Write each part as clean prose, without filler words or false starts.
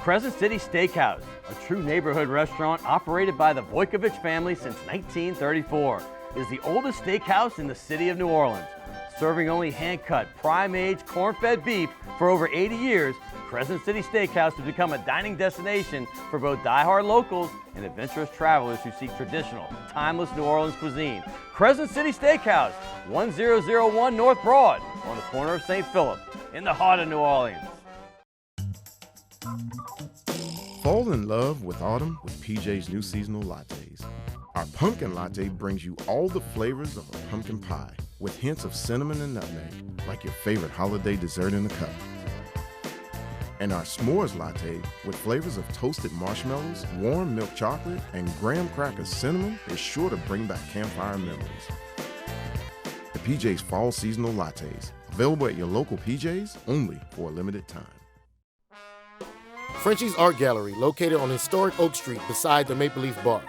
Crescent City Steakhouse, a true neighborhood restaurant operated by the Vojkovic family since 1934, is the oldest steakhouse in the city of New Orleans. Serving only hand-cut, prime-aged, corn-fed beef for over 80 years, Crescent City Steakhouse has become a dining destination for both die-hard locals and adventurous travelers who seek traditional, timeless New Orleans cuisine. Crescent City Steakhouse, 1001 North Broad, on the corner of St. Philip, in the heart of New Orleans. Fall in love with autumn with PJ's new seasonal lattes. Our pumpkin latte brings you all the flavors of a pumpkin pie with hints of cinnamon and nutmeg, like your favorite holiday dessert in a cup. And our s'mores latte with flavors of toasted marshmallows, warm milk chocolate, and graham cracker cinnamon is sure to bring back campfire memories. The PJ's Fall Seasonal Lattes, available at your local PJ's only for a limited time. Frenchie's Art Gallery, located on historic Oak Street beside the Maple Leaf Bar.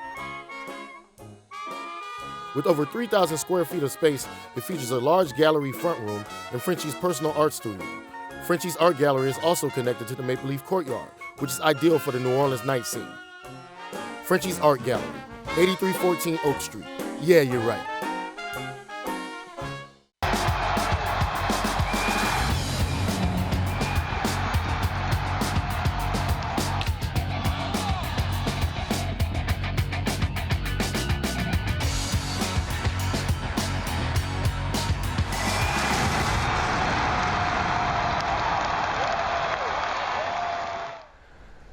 With over 3,000 square feet of space, it features a large gallery front room and Frenchie's personal art studio. Frenchie's Art Gallery is also connected to the Maple Leaf Courtyard, which is ideal for the New Orleans night scene. Frenchie's Art Gallery, 8314 Oak Street. Yeah, you're right.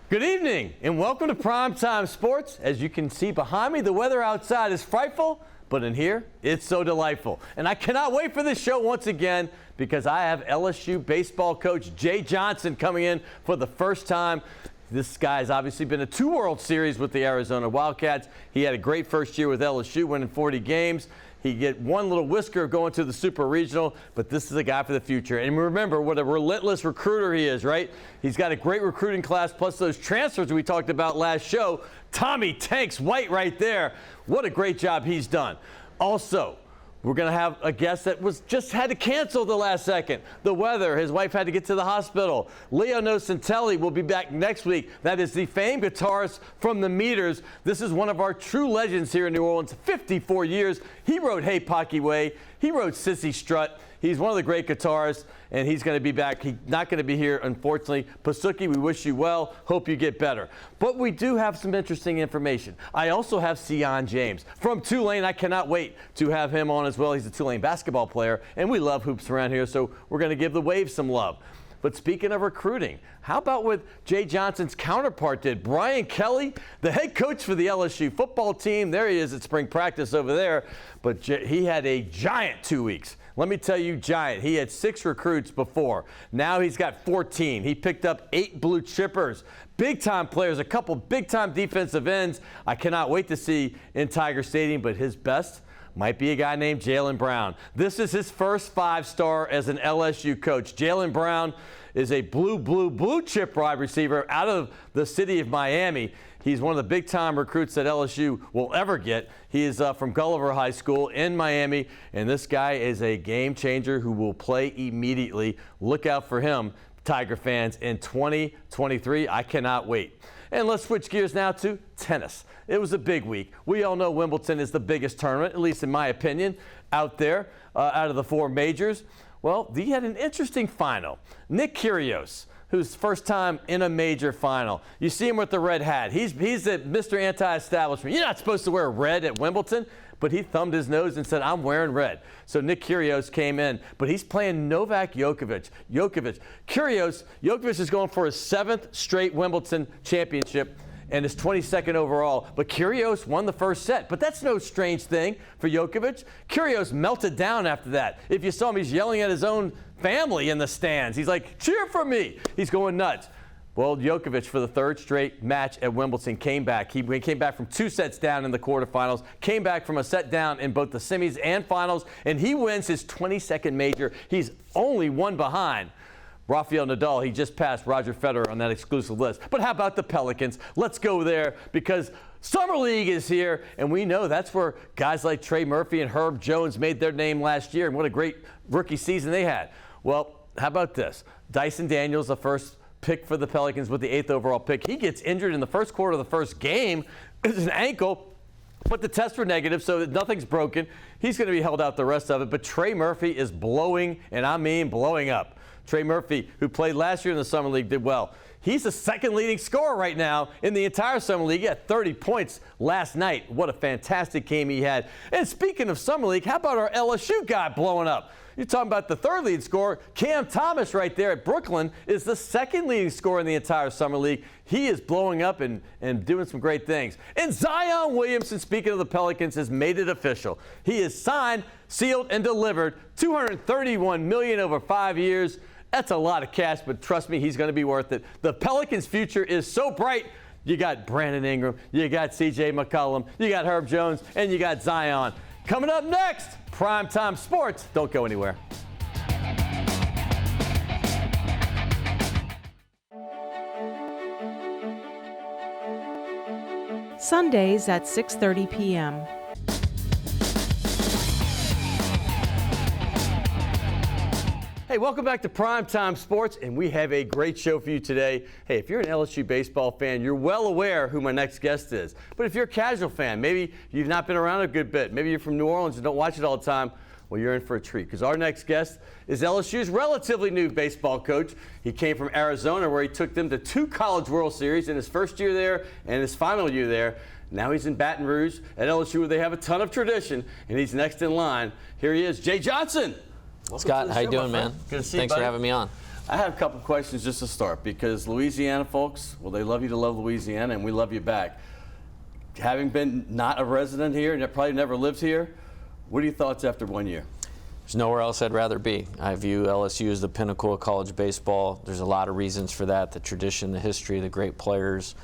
Good evening and welcome to Primetime Sports. As you can see behind me, the weather outside is frightful, but in here, it's so delightful. And I cannot wait for this show once again because I have LSU baseball coach Jay Johnson coming in for the first time. This guy has obviously been to 2 World Series with the Arizona Wildcats. He had a great first year with LSU, winning 40 games. He get one little whisker going to the Super Regional, but this is a guy for the future. And remember what a relentless recruiter he is, right? He's got a great recruiting class, plus those transfers we talked about last show. Tommy Tanks White right there. What a great job he's done. Also, we're going to have a guest that just had to cancel the last second. The weather. His wife had to get to the hospital. Leo Nocentelli will be back next week. That is the famed guitarist from the Meters. This is one of our true legends here in New Orleans. 54 years. He wrote Hey Pocky Way. He wrote Sissy Strut. He's one of the great guitarists, and he's going to be back. He's not going to be here, unfortunately. Pasuki, we wish you well. Hope you get better. But we do have some interesting information. I also have Sion James from Tuaine. I cannot wait to have him on as well. He's a Tulane basketball player, and we love hoops around here, so we're going to give the Wave some love. But speaking of recruiting, how about what Jay Johnson's counterpart did? Brian Kelly, the head coach for the LSU football team. There he is at spring practice over there. But he had a giant 2 weeks. Let me tell you, giant. He had 6 recruits before. Now he's got 14. He picked up 8 blue chippers, big-time players, a couple big-time defensive ends. I cannot wait to see in Tiger Stadium, but his best might be a guy named Jaylen Brown. This is his first 5-star as an LSU coach. Jaylen Brown is a blue chip wide receiver out of the city of Miami. He's one of the big-time recruits that LSU will ever get. He is from Gulliver High School in Miami, and this guy is a game changer who will play immediately. Look out for him, Tiger fans, in 2023. I cannot wait. And let's switch gears now to tennis. It was a big week. We all know Wimbledon is the biggest tournament, at least in my opinion, out there, out of the 4 majors. Well, he had an interesting final. Nick Kyrgios, who's first time in a major final. You see him with the red hat. He's the Mr. Anti-Establishment. You're not supposed to wear red at Wimbledon, but he thumbed his nose and said, I'm wearing red. So Nick Kyrgios came in, but he's playing Novak Djokovic. Djokovic is going for his 7th straight Wimbledon championship and his 22nd overall. But Kyrgios won the first set. But that's no strange thing for Djokovic. Kyrgios melted down after that. If you saw him, he's yelling at his own family in the stands. He's like, cheer for me. He's going nuts. Well, Djokovic, for the 3rd straight match at Wimbledon, came back. He came back from 2 sets down in the quarterfinals, came back from a set down in both the semis and finals, and he wins his 22nd major. He's only 1 behind Rafael Nadal. He just passed Roger Federer on that exclusive list. But how about the Pelicans? Let's go there because Summer League is here, and we know that's where guys like Trey Murphy and Herb Jones made their name last year, and what a great rookie season they had. Well, how about this? Dyson Daniels, the first pick for the Pelicans with the 8th overall pick. He gets injured in the first quarter of the first game. It's an ankle, but the tests were negative, so nothing's broken. He's going to be held out the rest of it. But Trey Murphy is blowing, and I mean blowing up. Trey Murphy, who played last year in the Summer League, did well. He's the second leading scorer right now in the entire Summer League. He had 30 points last night. What a fantastic game he had. And speaking of Summer League, how about our LSU guy blowing up? You're talking about the third leading scorer. Cam Thomas right there at Brooklyn is the second leading scorer in the entire Summer League. He is blowing up and doing some great things. And Zion Williamson, speaking of the Pelicans, has made it official. He is signed, sealed, and delivered $231 million over 5 years. That's a lot of cash, but trust me, he's going to be worth it. The Pelicans' future is so bright. You got Brandon Ingram, you got C.J. McCollum, you got Herb Jones, and you got Zion. Coming up next, Primetime Sports. Don't go anywhere. Sundays at 6:30 p.m. Hey, welcome back to Primetime Sports, and we have a great show for you today. Hey, if you're an LSU baseball fan, you're well aware who my next guest is. But if you're a casual fan, maybe you've not been around a good bit, maybe you're from New Orleans and don't watch it all the time, well, you're in for a treat, because our next guest is LSU's relatively new baseball coach. He came from Arizona, where he took them to 2 College World Series in his first year there and his final year there. Now he's in Baton Rouge at LSU, where they have a ton of tradition, and he's next in line. Here he is, Jay Johnson. Welcome Scott, how you doing, man? Good to see you, Thanks for having me on. I have a couple questions just to start, because Louisiana folks, well, they love you to love Louisiana, and we love you back. Having been not a resident here and probably never lived here, what are your thoughts after 1 year? There's nowhere else I'd rather be. I view LSU as the pinnacle of college baseball. There's a lot of reasons for that, the tradition, the history, the great players.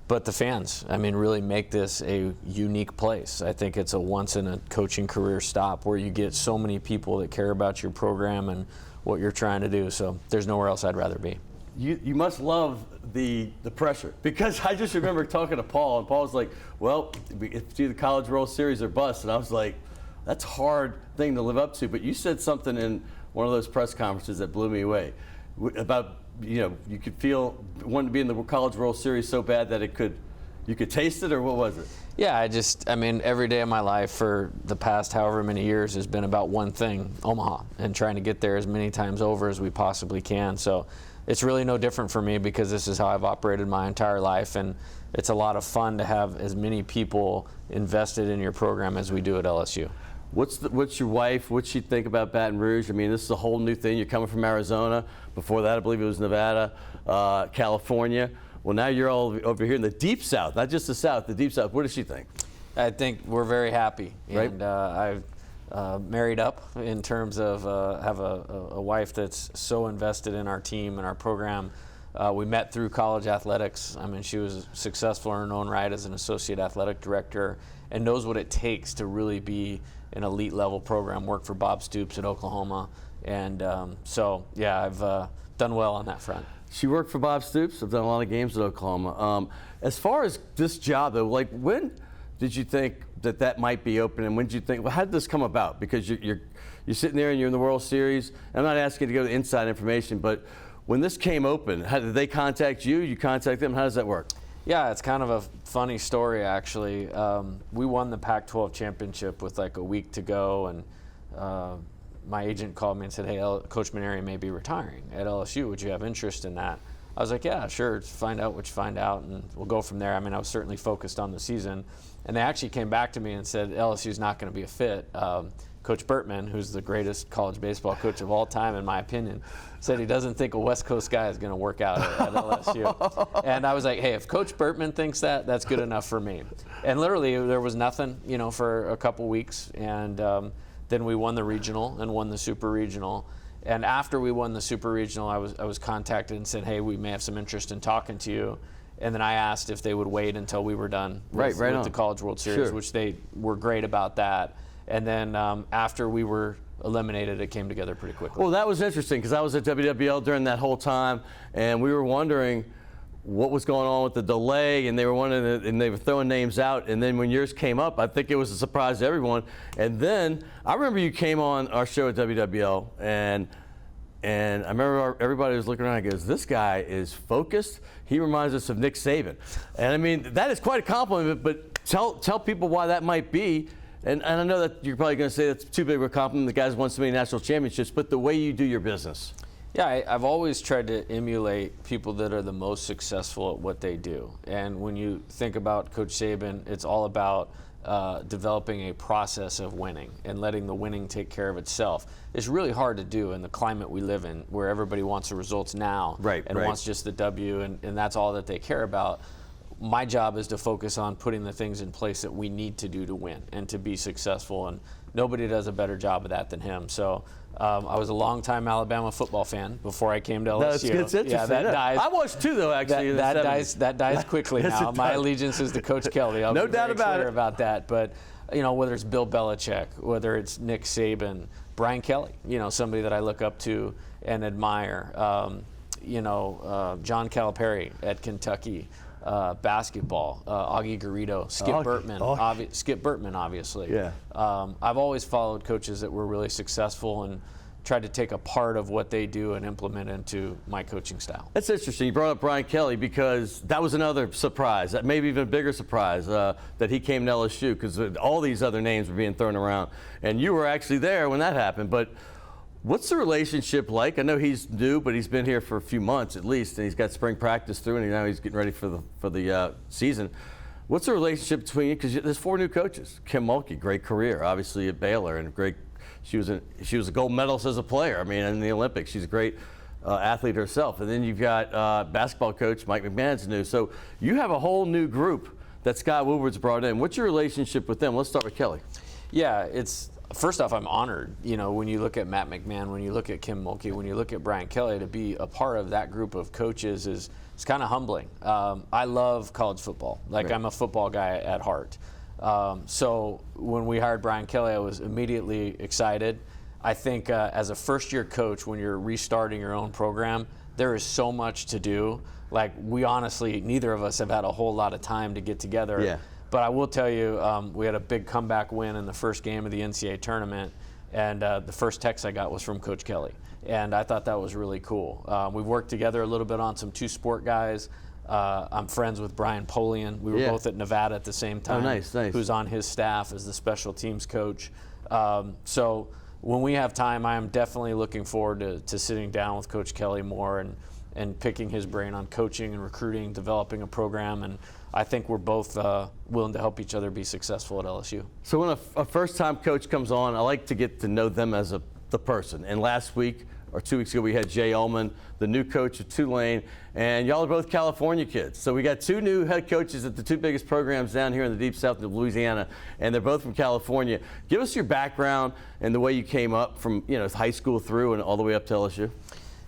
But the fans, I mean, really make this a unique place. I think it's a once-in-a-coaching career stop where you get so many people that care about your program and what you're trying to do. So there's nowhere else I'd rather be. You must love the pressure, because I just remember talking to Paul, and Paul was like, well, it's either the College World Series or bust. And I was like, that's a hard thing to live up to. But you said something in one of those press conferences that blew me away about, you could feel wanting to be in the College World Series so bad that you could taste it, or what was it? Yeah, I mean, every day of my life for the past however many years has been about one thing, Omaha, and trying to get there as many times over as we possibly can. So it's really no different for me, because this is how I've operated my entire life, and it's a lot of fun to have as many people invested in your program as we do at LSU. What's your wife? What's she think about Baton Rouge? I mean, this is a whole new thing. You're coming from Arizona. Before that, I believe it was Nevada, California. Well, now you're all over here in the Deep South, not just the South, the Deep South. What does she think? I think we're very happy. Right. And I've married up in terms of have a wife that's so invested in our team and our program. We met through college athletics. I mean, she was successful in her own right as an associate athletic director and knows what it takes to really be an elite level program, work for Bob Stoops at Oklahoma. And so, yeah, I've done well on that front. She worked for Bob Stoops. I've done a lot of games at Oklahoma. As far as this job, though, like, when did you think that might be open, and when did you think, well, how did this come about? Because you're sitting there and you're in the World Series. I'm not asking you to go to inside information, but when this came open, how did they contact you? You contact them? How does that work? Yeah, it's kind of a funny story, actually. We won the Pac-12 championship with like a week to go, and my agent called me and said, hey, Coach Maneri may be retiring at LSU. Would you have interest in that? I was like, yeah, sure. Find out what you find out, and we'll go from there. I mean, I was certainly focused on the season. And they actually came back to me and said, LSU's not going to be a fit. Coach Bertman, who's the greatest college baseball coach of all time, in my opinion, said he doesn't think a West Coast guy is going to work out at LSU. And I was like, hey, if Coach Bertman thinks that, that's good enough for me. And literally, there was nothing, for a couple weeks. And then we won the regional and won the super regional. And after we won the super regional, I was contacted and said, hey, we may have some interest in talking to you. And then I asked if they would wait until we were done with the College World Series, Sure. which they were great about that. And then after we were eliminated, it came together pretty quickly. Well, that was interesting, because I was at WWL during that whole time, and we were wondering what was going on with the delay, and they were wondering, and they were throwing names out. And then when yours came up, I think it was a surprise to everyone. And then I remember you came on our show at WWL, and And I remember everybody was looking around and goes, this guy is focused. He reminds us of Nick Saban. And I mean, that is quite a compliment, but tell people why that might be. And I know that you're probably going to say that's too big of a compliment. The guy's won so many national championships, but the way you do your business. Yeah, I've always tried to emulate people that are the most successful at what they do. And when you think about Coach Saban, it's all about developing a process of winning and letting the winning take care of itself. It's really hard to do in the climate we live in, where everybody wants the results now and wants just the W, and that's all that they care about. My job is to focus on putting the things in place that we need to do to win and to be successful, and nobody does a better job of that than him. So I was a longtime Alabama football fan before I came to LSU. That's interesting. Yeah, that dies. I was too, though, actually. That dies quickly Yes, now. My allegiance is to Coach Kelly. I'll No be doubt very about clear it. about that. But whether it's Bill Belichick, whether it's Nick Saban, Brian Kelly, somebody that I look up to and admire. John Calipari at Kentucky. Basketball, Augie Garrido, Skip Burtman, Skip Burtman, obviously. Yeah. I've always followed coaches that were really successful and tried to take a part of what they do and implement into my coaching style. That's interesting. You brought up Brian Kelly because that was another surprise, that maybe even a bigger surprise, that he came to LSU, because all these other names were being thrown around, and you were actually there when that happened. But what's the relationship like? I know he's new, but he's been here for a few months at least, and he's got spring practice through, and now he's getting ready for the season. What's the relationship between you? Because there's 4 new coaches. Kim Mulkey, great career, obviously at Baylor, and great. She was a gold medalist as a player. I mean, in the Olympics, she's a great athlete herself. And then you've got basketball coach Mike McMahon's new. So you have a whole new group that Scott Woodward's brought in. What's your relationship with them? Let's start with Kelly. Yeah, first off, I'm honored, when you look at Matt McMahon, when you look at Kim Mulkey, when you look at Brian Kelly, to be a part of that group of coaches is kind of humbling. I love college football. I'm a football guy at heart. So when we hired Brian Kelly, I was immediately excited. I think as a first-year coach, when you're restarting your own program, there is so much to do. We honestly, neither of us have had a whole lot of time to get together. Yeah. But I will tell you, we had a big comeback win in the first game of the NCAA tournament, and the first text I got was from Coach Kelly, and I thought that was really cool. We've worked together a little bit on some 2-sport guys. I'm friends with Brian Polian. We were both at Nevada at the same time. Oh, nice. Who's on his staff as the special teams coach. So when we have time, I am definitely looking forward to sitting down with Coach Kelly more and picking his brain on coaching and recruiting, developing a program, and I think we're both willing to help each other be successful at LSU. So when a first-time coach comes on, I like to get to know them as the person. And last week, or 2 weeks ago, we had Jay Ullman, the new coach of Tulane, and y'all are both California kids. So we got 2 new head coaches at the 2 biggest programs down here in the deep south of Louisiana, and they're both from California. Give us your background and the way you came up from high school through and all the way up to LSU.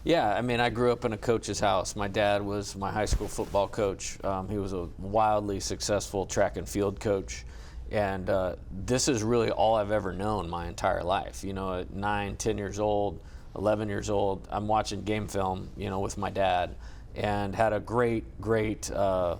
Yeah, I grew up in a coach's house. My dad was my high school football coach. He was a wildly successful track and field coach. And this is really all I've ever known my entire life. At 9, 10 years old, 11 years old, I'm watching game film, with my dad, and had a great role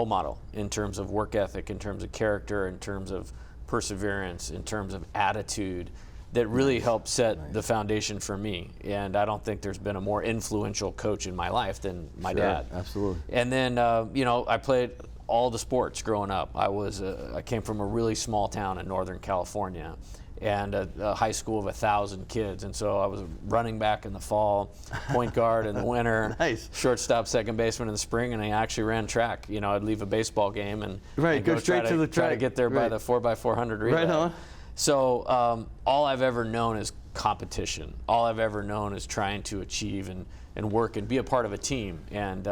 model in terms of work ethic, in terms of character, in terms of perseverance, in terms of attitude, that really helped set the foundation for me. And I don't think there's been a more influential coach in my life than my dad. Absolutely. And then, I played all the sports growing up. I came from a really small town in Northern California, and a high school of 1,000 kids. And so I was running back in the fall, point guard in the winter, Nice. Shortstop, second baseman in the spring, and I actually ran track. I'd leave a baseball game and Go straight to the track. Try to get there by the 4x400 relay. Right on. So all I've ever known is competition. All I've ever known is trying to achieve and work and be a part of a team. And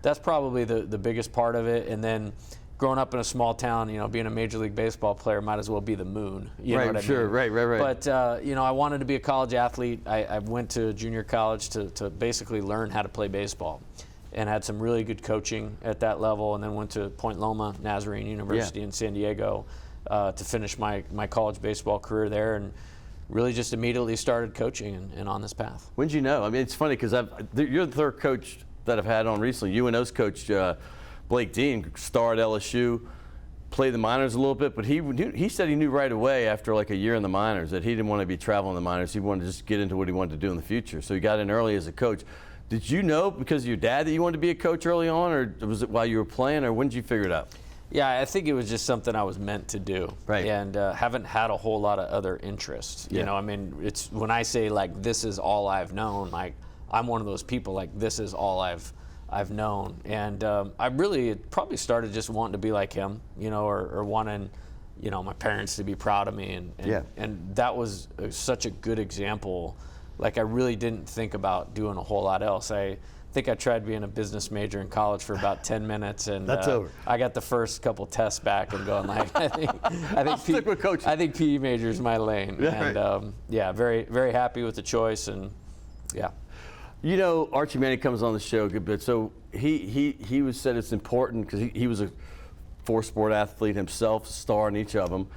that's probably the biggest part of it. And then growing up in a small town, being a Major League Baseball player might as well be the moon. You know what I mean? Right. But, I wanted to be a college athlete. I went to junior college to basically learn how to play baseball, and had some really good coaching at that level, and then went to Point Loma Nazarene University in San Diego to finish my college baseball career there, and really just immediately started coaching and on this path. When did you know? It's funny because you're the third coach that I've had on recently. UNO's coach Blake Dean, star at LSU, play the minors a little bit, but he said he knew right away after like a year in the minors that he didn't want to be traveling the minors. He wanted to just get into what he wanted to do in the future. So he got in early as a coach. Did you know because of your dad that you wanted to be a coach early on, or was it while you were playing, or when did you figure it out? Yeah, I think it was just something I was meant to do. Right. And haven't had a whole lot of other interests. Yeah. You know, I mean, it's when I say like this is all I've known, like I'm one of those people like this is all I've known. And I really probably started just wanting to be like him, you know, or wanting, you know, my parents to be proud of me. And that was such a good example. Like I really didn't think about doing a whole lot else. I think I tried being a business major in college for about 10 minutes, and that's over. I got the first couple tests back and going like, I think stick with coaching. I think PE major is my lane. Yeah, And right. very, very happy with the choice, and yeah. You know, Archie Manning comes on the show a good bit. So he was said it's important because he was a four-sport athlete himself, star in each of them.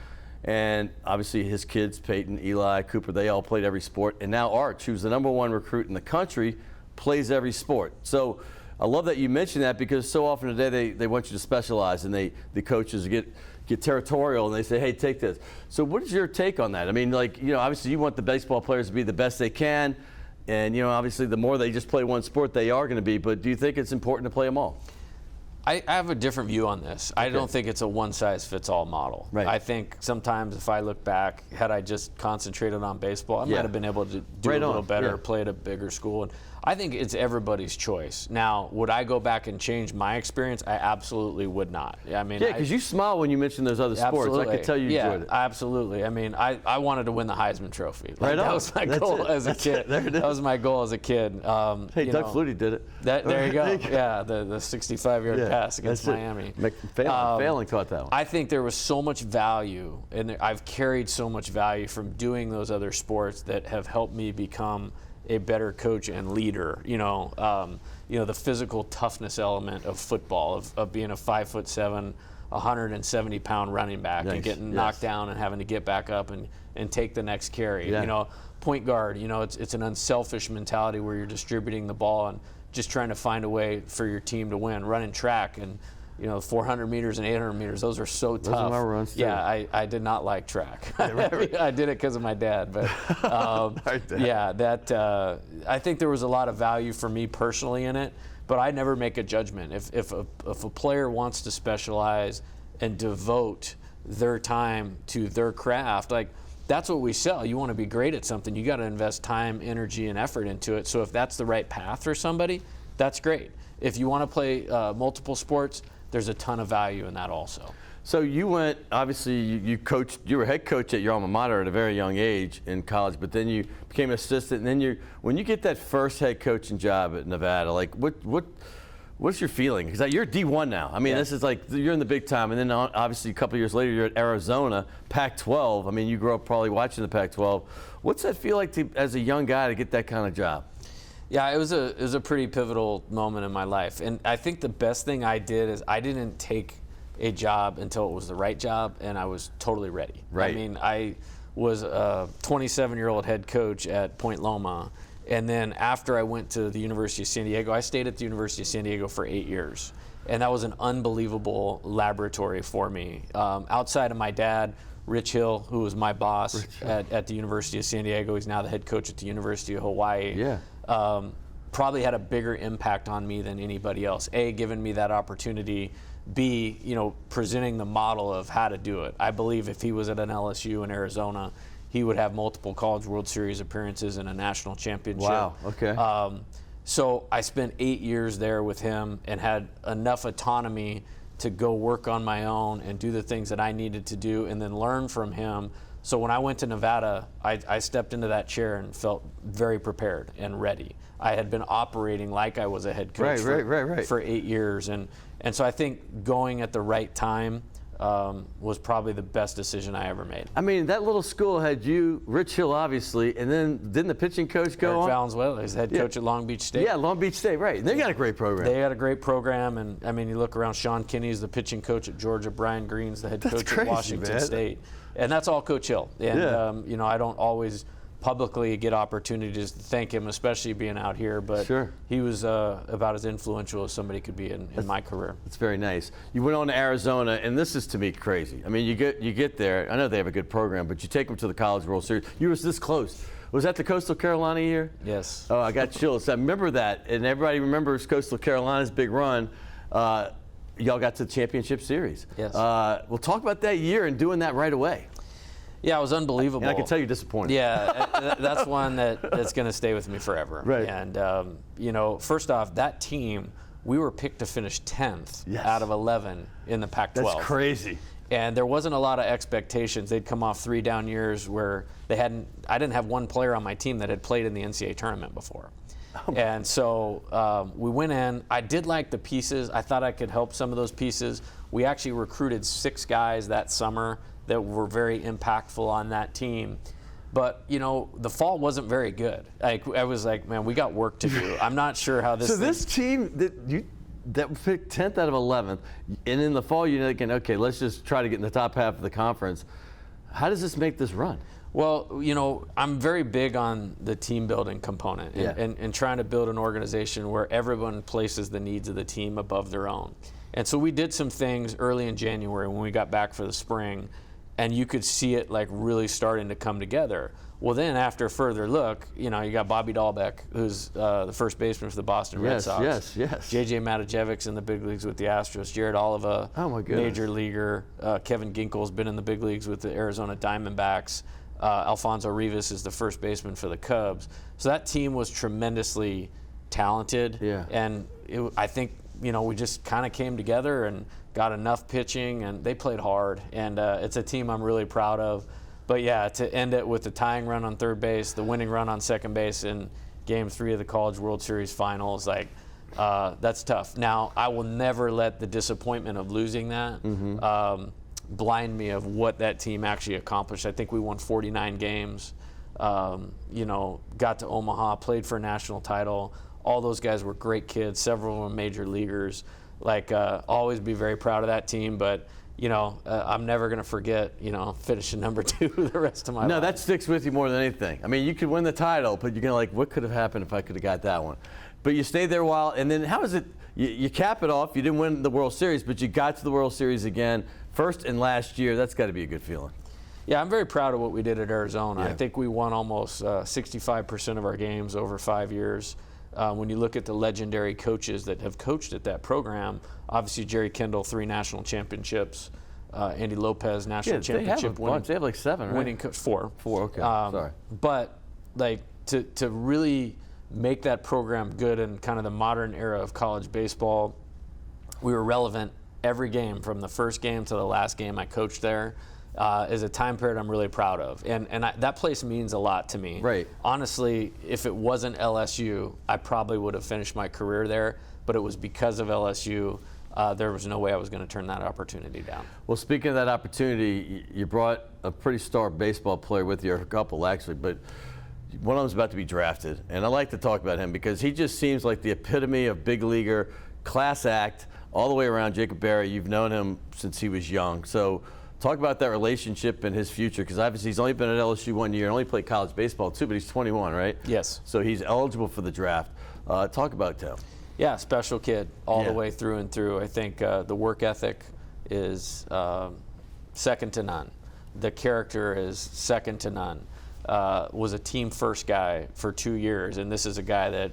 And obviously his kids, Peyton, Eli, Cooper, they all played every sport. And now Arch, who's the #1 recruit in the country, plays every sport. So I love that you mentioned that because so often today they want you to specialize, and the coaches get territorial and they say, hey, take this. So what is your take on that? I mean, like, you know, obviously you want the baseball players to be the best they can. And, you know, obviously the more they just play one sport, they are going to be. But do you think it's important to play them all? I have a different view on this. I don't think it's a one-size-fits-all model. Right. I think sometimes if I look back, had I just concentrated on baseball, I might have been able to do a little better, play at a bigger school. And I think it's everybody's choice. Now, would I go back and change my experience? I absolutely would not. I mean, yeah, because you smile when you mention those other sports. Absolutely. I could tell you enjoyed it. Yeah, absolutely. I mean, I wanted to win the Heisman Trophy. Like, that was my goal as a kid. That was my goal as a kid. Hey, Doug Flutie did it. There you go. Yeah, the 65-yard pass against Miami. Failing caught that one. I think there was so much value, and I've carried so much value from doing those other sports that have helped me become a better coach and leader. You know, the physical toughness element of football, of being a 5'7", 170-pound running back and getting knocked down and having to get back up and take the next carry. Yeah. You know, point guard. You know, it's an unselfish mentality where you're distributing the ball and just trying to find a way for your team to win. Running track and, you know, 400 meters and 800 meters, those are so tough. Those are my runs, too. Yeah, I did not like track. I did it because of my dad. But I think there was a lot of value for me personally in it, but I never make a judgment. If a player wants to specialize and devote their time to their craft, like, that's what we sell. You want to be great at something, you got to invest time, energy, and effort into it. So if that's the right path for somebody, that's great. If you want to play multiple sports, there's a ton of value in that also. So you went, obviously you coached, you were head coach at your alma mater at a very young age in college, but then you became an assistant, and then when you get that first head coaching job at Nevada, like what's your feeling? Because you're D1 now. I mean, this is like, you're in the big time, and then obviously a couple of years later you're at Arizona, Pac-12. I mean, you grew up probably watching the Pac-12. What's that feel like as a young guy to get that kind of job? Yeah, it was a pretty pivotal moment in my life, and I think the best thing I did is I didn't take a job until it was the right job, and I was totally ready. Right. I mean, I was a 27-year-old head coach at Point Loma, and then after I went to the University of San Diego, I stayed at the University of San Diego for 8 years, and that was an unbelievable laboratory for me. Outside of my dad, Rich Hill, who was my boss at the University of San Diego, he's now the head coach at the University of Hawaii. Yeah. Probably had a bigger impact on me than anybody else. A, giving me that opportunity. B, presenting the model of how to do it. I believe if he was at an LSU in Arizona, he would have multiple College World Series appearances and a national championship. Wow, okay. So I spent 8 years there with him and had enough autonomy to go work on my own and do the things that I needed to do and then learn from him. So when I went to Nevada, I stepped into that chair and felt very prepared and ready. I had been operating like I was a head coach for 8 years. And so I think going at the right time was probably the best decision I ever made. I mean, that little school had you, Rich Hill, obviously, and then didn't the pitching coach go on? Eric Valenzuela, he's head coach at Long Beach State. Yeah, Long Beach State, right. And they got a great program. They had a great program, and I mean, you look around, Sean Kinney's the pitching coach at Georgia, Brian Green's the head coach at Washington State. And that's all Coach Hill. And, I don't always publicly get opportunities to thank him, especially being out here. But Sure. he was about as influential as somebody could be in my career. That's very nice. You went on to Arizona, and this is to me crazy. I mean, you get there. I know they have a good program, but you take them to the College World Series. You were this close. Was that the Coastal Carolina year? Yes. Oh, I got chills. I remember that, and everybody remembers Coastal Carolina's big run. Y'all got to the championship series. Yes. We'll talk about that year and doing that right away. Yeah, it was unbelievable. And I can tell you're disappointed. Yeah, that's one that's going to stay with me forever. Right. And, first off, that team, we were picked to finish 10th out of 11 in the Pac-12. That's crazy. And there wasn't a lot of expectations. They'd come off 3 down years where I didn't have one player on my team that had played in the NCAA tournament before. And so we went in. I did like the pieces. I thought I could help some of those pieces. We actually recruited 6 guys that summer that were very impactful on that team. But, the fall wasn't very good. I was like, man, we got work to do. I'm not sure how this. So this team that picked 10th out of 11th, and in the fall you're thinking, okay, let's just try to get in the top half of the conference. How does this make this run? Well, I'm very big on the team building component and trying to build an organization where everyone places the needs of the team above their own. And so we did some things early in January when we got back for the spring, and you could see it like really starting to come together. Well, then after further look, you got Bobby Dahlbeck, who's the first baseman for the Boston Red Sox. Yes. J.J. Matijevich's in the big leagues with the Astros. Jared Oliva, major leaguer. Kevin Ginkel's been in the big leagues with the Arizona Diamondbacks. Alfonso Rivas is the first baseman for the Cubs. So that team was tremendously talented. Yeah. And I think, we just kind of came together and got enough pitching, and they played hard. And it's a team I'm really proud of. But yeah, to end it with the tying run on third base, the winning run on second base in Game 3 of the College World Series Finals, that's tough. Now, I will never let the disappointment of losing that blind me of what that team actually accomplished. I think we won 49 games, got to Omaha, played for a national title. All those guys were great kids. Several of them major leaguers. Always be very proud of that team, but I'm never going to forget, finishing number 2 the rest of my life. No, that sticks with you more than anything. I mean, you could win the title, but you're going to what could have happened if I could have got that one? But you stayed there a while, and then how is it, you cap it off, you didn't win the World Series, but you got to the World Series again, first and last year. That's got to be a good feeling. Yeah, I'm very proud of what we did at Arizona. Yeah. I think we won almost 65% of our games over 5 years. When you look at the legendary coaches that have coached at that program, obviously Jerry Kendall, 3 national championships. Andy Lopez, national championship winning. They have 7, right? Winning 4. 4, okay. Sorry. But to really make that program good in kind of the modern era of college baseball, we were relevant every game from the first game to the last game I coached there. Is a time period I'm really proud of. And that place means a lot to me. Right. Honestly, if it wasn't LSU, I probably would have finished my career there, but it was because of LSU. There was no way I was going to turn that opportunity down. Well, speaking of that opportunity, you brought a pretty star baseball player with you, or a couple actually, but one of them's about to be drafted. And I like to talk about him because he just seems like the epitome of big leaguer, class act, all the way around. Jacob Berry, you've known him since he was young. So talk about that relationship and his future, because obviously he's only been at LSU 1 year and only played college baseball too, but he's 21, right? Yes. So he's eligible for the draft. Talk about Tim. Yeah, special kid all the way through and through. I think the work ethic is second to none. The character is second to none. Was a team first guy for 2 years, and this is a guy that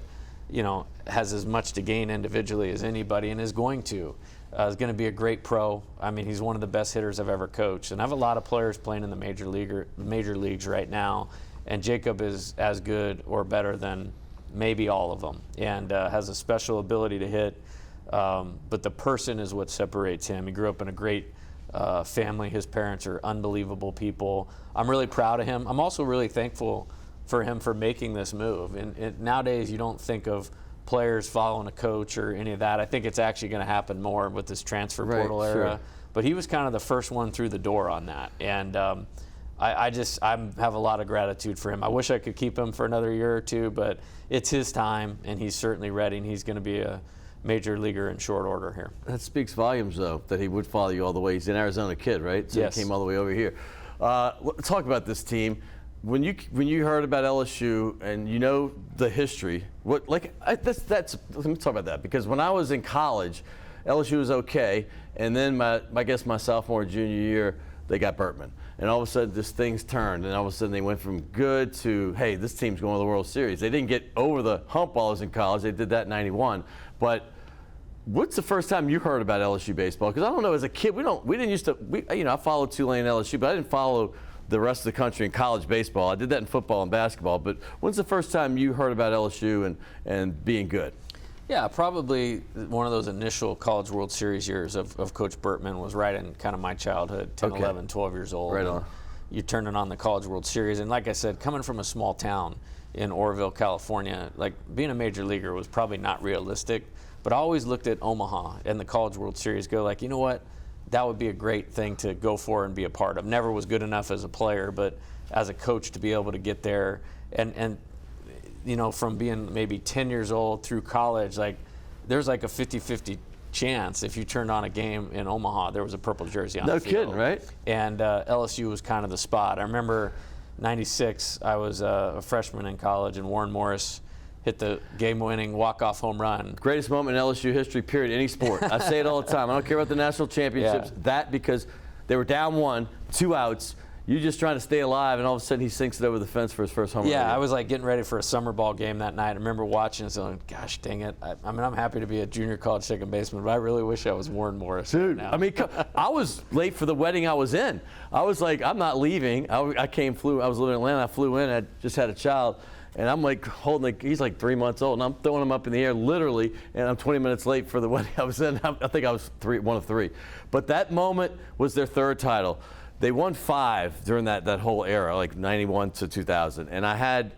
has as much to gain individually as anybody, and is going to. Is going to be a great pro. I mean, he's one of the best hitters I've ever coached, and I have a lot of players playing in the major leagues right now, and Jacob is as good or better than maybe all of them, and has a special ability to hit. But the person is what separates him. He grew up in a great family. His parents are unbelievable people. I'm really proud of him. I'm also really thankful for him for making this move. And nowadays, you don't think of players following a coach or any of that. I think it's actually going to happen more with this transfer portal era. Sure. But he was kind of the first one through the door on that. And I have a lot of gratitude for him. I wish I could keep him for another year or two, but it's his time, and he's certainly ready, and he's going to be a major leaguer in short order here. That speaks volumes, though, that he would follow you all the way. He's an Arizona kid, right? So Yes. he came all the way over here. Let's talk about this team. when you heard about LSU and you know the history, let me talk about that, because when I was in college, LSU was okay, and then I guess my sophomore junior year they got Bertman, and all of a sudden this thing's turned, and all of a sudden they went from good to, hey, this team's going to the World Series. They didn't get over the hump while I was in college. They did that in '91, but what's the first time you heard about LSU baseball? Because I don't know, as a kid, we didn't used to, I followed Tuaine and LSU, but I didn't follow the rest of the country in college baseball. I did that in football and basketball, but when's the first time you heard about LSU and being good? Yeah, probably one of those initial College World Series years of Coach Bertman was right in kind of my childhood, 10, 11, 12 years old. Right on. You turning on the College World Series, and like I said, coming from a small town in Oroville, California, like being a major leaguer was probably not realistic, but I always looked at Omaha and the College World Series, go like, you know what? That would be a great thing to go for and be a part of. Never was good enough as a player, but as a coach to be able to get there and from being maybe 10 years old through college, like there's like a 50-50 chance if you turned on a game in Omaha, there was a purple jersey on the field. No kidding, right? And LSU was kind of the spot. I remember '96, I was a freshman in college, and Warren Morris hit the game-winning walk-off home run. Greatest moment in LSU history, period, any sport. I say it all the time. I don't care about the national championships. Yeah. That, because they were down 1, 2 outs. You're just trying to stay alive, and all of a sudden he sinks it over the fence for his first home run. Yeah, I was like getting ready for a summer ball game that night. I remember watching and saying, gosh, dang it. I mean, I'm happy to be a junior college second baseman, but I really wish I was Warren Morris. Dude, right now. I mean, I was late for the wedding I was in. I was like, I'm not leaving. I was living in Atlanta. I flew in. I just had a child. And I'm like he's like 3 months old, and I'm throwing him up in the air literally, and I'm 20 minutes late for the wedding I was in. I think I was one of 3. But that moment was their 3rd title. They won 5 during that whole era, like 91 to 2000. And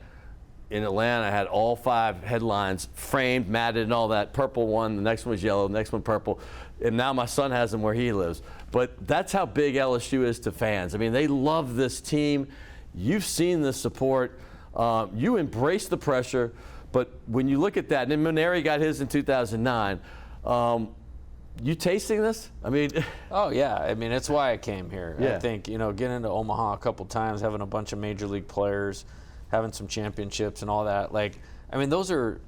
in Atlanta, I had all 5 headlines framed, matted, and all that. Purple one, the next one was yellow, the next one purple. And now my son has them where he lives. But that's how big LSU is to fans. I mean, they love this team. You've seen the support. You embrace the pressure, but when you look at that, and then Maneri got his in 2009, you tasting this? I mean, oh yeah, I mean it's why I came here. Yeah. I think getting into Omaha a couple times, having a bunch of major league players, having some championships and all that. Like, I mean, those are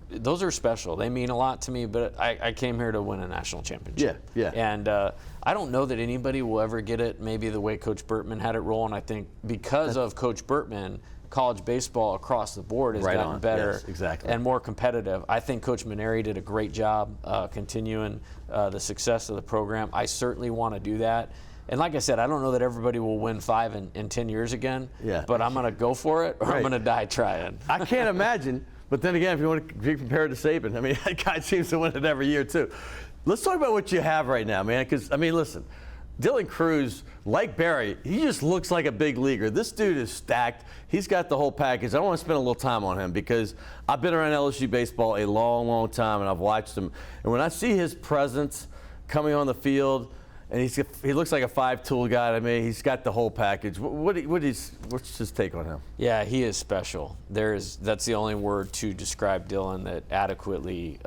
special. They mean a lot to me. But I came here to win a national championship. Yeah. And I don't know that anybody will ever get it maybe the way Coach Bertman had it rolling. I think because of Coach Bertman, college baseball across the board has gotten better, yes, exactly, and more competitive. I think Coach Maneri did a great job continuing the success of the program. I certainly want to do that. And like I said, I don't know that everybody will win 5 in 10 years again, but I'm going to go for it, or I'm going to die trying. I can't imagine. But then again, if you want to be compared to Saban, I mean, that guy seems to win it every year too. Let's talk about what you have right now, man, because, I mean, listen, Dylan Cruz, like Barry, he just looks like a big leaguer. This dude is stacked. He's got the whole package. I want to spend a little time on him because I've been around LSU baseball a long, long time, and I've watched him. And when I see his presence coming on the field, and he looks like a 5-tool guy to me. He's got the whole package. What's his take on him? Yeah, he is special. That's the only word to describe Dylan that adequately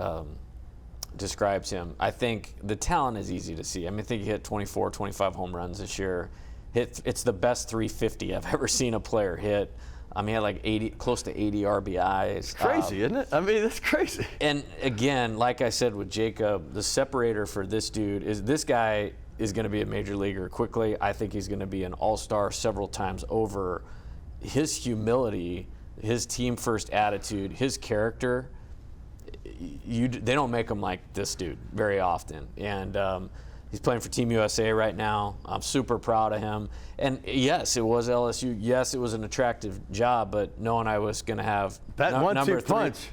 describes him. I think the talent is easy to see. I mean, I think he hit 24, 25 home runs this year. It's the best 350 I've ever seen a player hit. I mean, he had like close to 80 RBIs. It's crazy, isn't it? I mean, that's crazy. And again, like I said with Jacob, the separator for this dude is this guy is going to be a major leaguer quickly. I think he's going to be an all-star several times over. His humility, his team-first attitude, his character, they don't make him like this dude very often. And he's playing for Team USA right now. I'm super proud of him. And yes, it was LSU. Yes, it was an attractive job, but knowing I was going to have that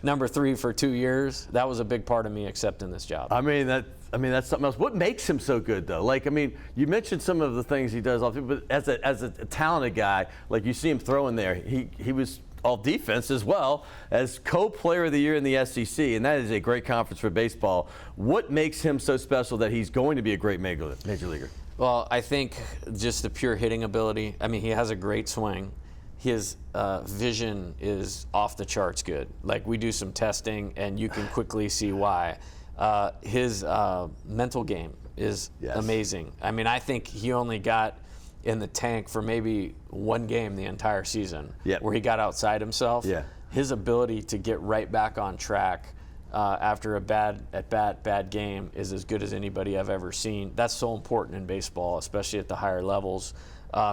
number 3 for 2 years, that was a big part of me accepting this job. I mean, that's something else. What makes him so good, though? Like, I mean, you mentioned some of the things he does off, but as a talented guy, like you see him throwing there, he was all defense as well as co-player of the year in the SEC, and that is a great conference for baseball. What makes him so special that he's going to be a great major leaguer? Well, I think just the pure hitting ability. I mean, he has a great swing. His vision is off the charts good. Like, we do some testing, and you can quickly see why. His mental game is amazing. I mean, I think he only got in the tank for maybe one game the entire season, Yep. where he got outside himself. Yeah. His ability to get right back on track after a bad game is as good as anybody I've ever seen. That's so important in baseball, especially at the higher levels.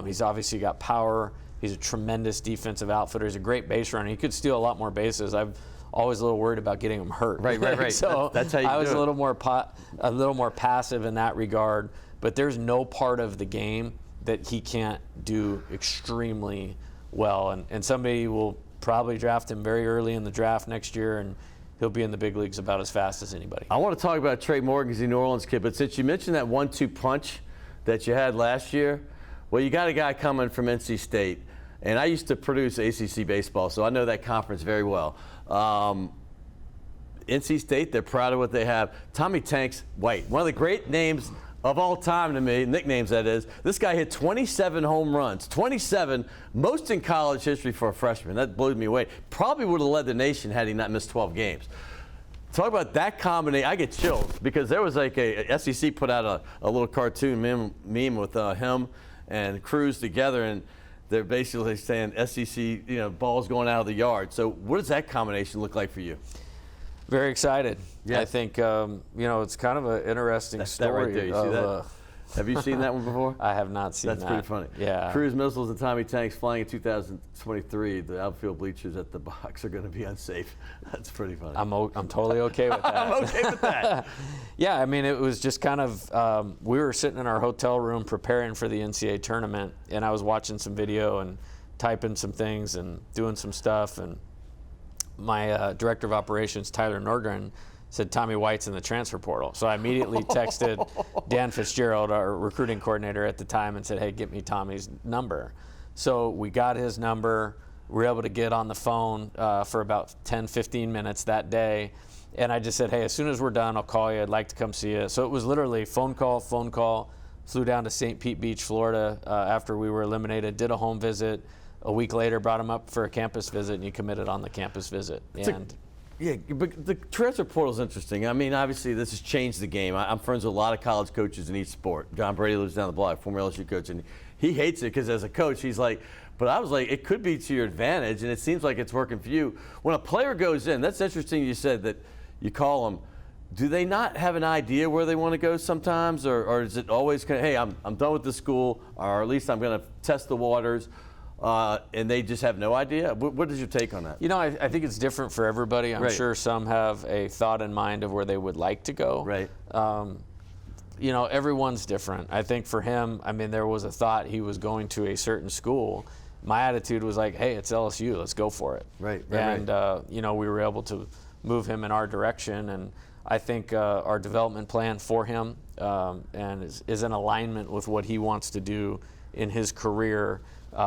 He's obviously got power. He's a tremendous defensive outfitter. He's a great base runner. He could steal a lot more bases. I'm always a little worried about getting him hurt. Right. So that's how you I was do it. a little more passive in that regard. But there's no part of the game that he can't do extremely well. And somebody will probably draft him very early in the draft next year, and he'll be in the big leagues about as fast as anybody. I want to talk about Trey Morgan, he's a New Orleans kid, but since you mentioned that 1-2 punch that you had last year, well, you got a guy coming from NC State, and I used to produce ACC baseball, so I know that conference very well. NC State, they're proud of what they have. Tommy Tanks White, one of the great names of all time to me, nicknames that is. This guy hit 27 home runs, 27, most in college history for a freshman. That blew me away. Probably would have led the nation had he not missed 12 games. Talk about that combination. I get chills because there was like a SEC put out a little cartoon meme with him and Cruz together, and they're basically saying SEC, balls going out of the yard. So what does that combination look like for you? Very excited. Yeah. I think, it's kind of an interesting story. That right there. You see that? Have you seen that one before? I have not seen that. That's pretty funny. Yeah. Cruise missiles and Tommy Tanks flying in 2023. The outfield bleachers at the box are going to be unsafe. That's pretty funny. I'm totally okay with that. I'm okay with that. Yeah, I mean, it was just kind of, we were sitting in our hotel room preparing for the NCAA tournament, and I was watching some video and typing some things and doing some stuff, and my director of operations, Tyler Nordgren, said Tommy White's in the transfer portal. So I immediately texted Dan Fitzgerald, our recruiting coordinator at the time, and said, hey, get me Tommy's number. So we got his number. We were able to get on the phone for about 10, 15 minutes that day. And I just said, hey, as soon as we're done, I'll call you. I'd like to come see you. So it was literally phone call. Flew down to St. Pete Beach, Florida after we were eliminated, did a home visit. A week later, brought him up for a campus visit, and he committed on the campus visit. Yeah, but the transfer portal is interesting. I mean, obviously, this has changed the game. I'm friends with a lot of college coaches in each sport. John Brady lives down the block, former LSU coach, and he hates it because as a coach, he's like, but I was like, it could be to your advantage, and it seems like it's working for you. When a player goes in, that's interesting you said that you call them. Do they not have an idea where they want to go sometimes, or is it always kind of, hey, I'm done with the school, or at least I'm going to test the waters? And they just have no idea? What is your take on that? I think it's different for everybody. I'm sure some have a thought in mind of where they would like to go. Right. Everyone's different. I think for him, there was a thought he was going to a certain school. My attitude was like, hey, it's LSU. Let's go for it. Right. And, we were able to move him in our direction. And I think our development plan for him and is in alignment with what he wants to do in his career.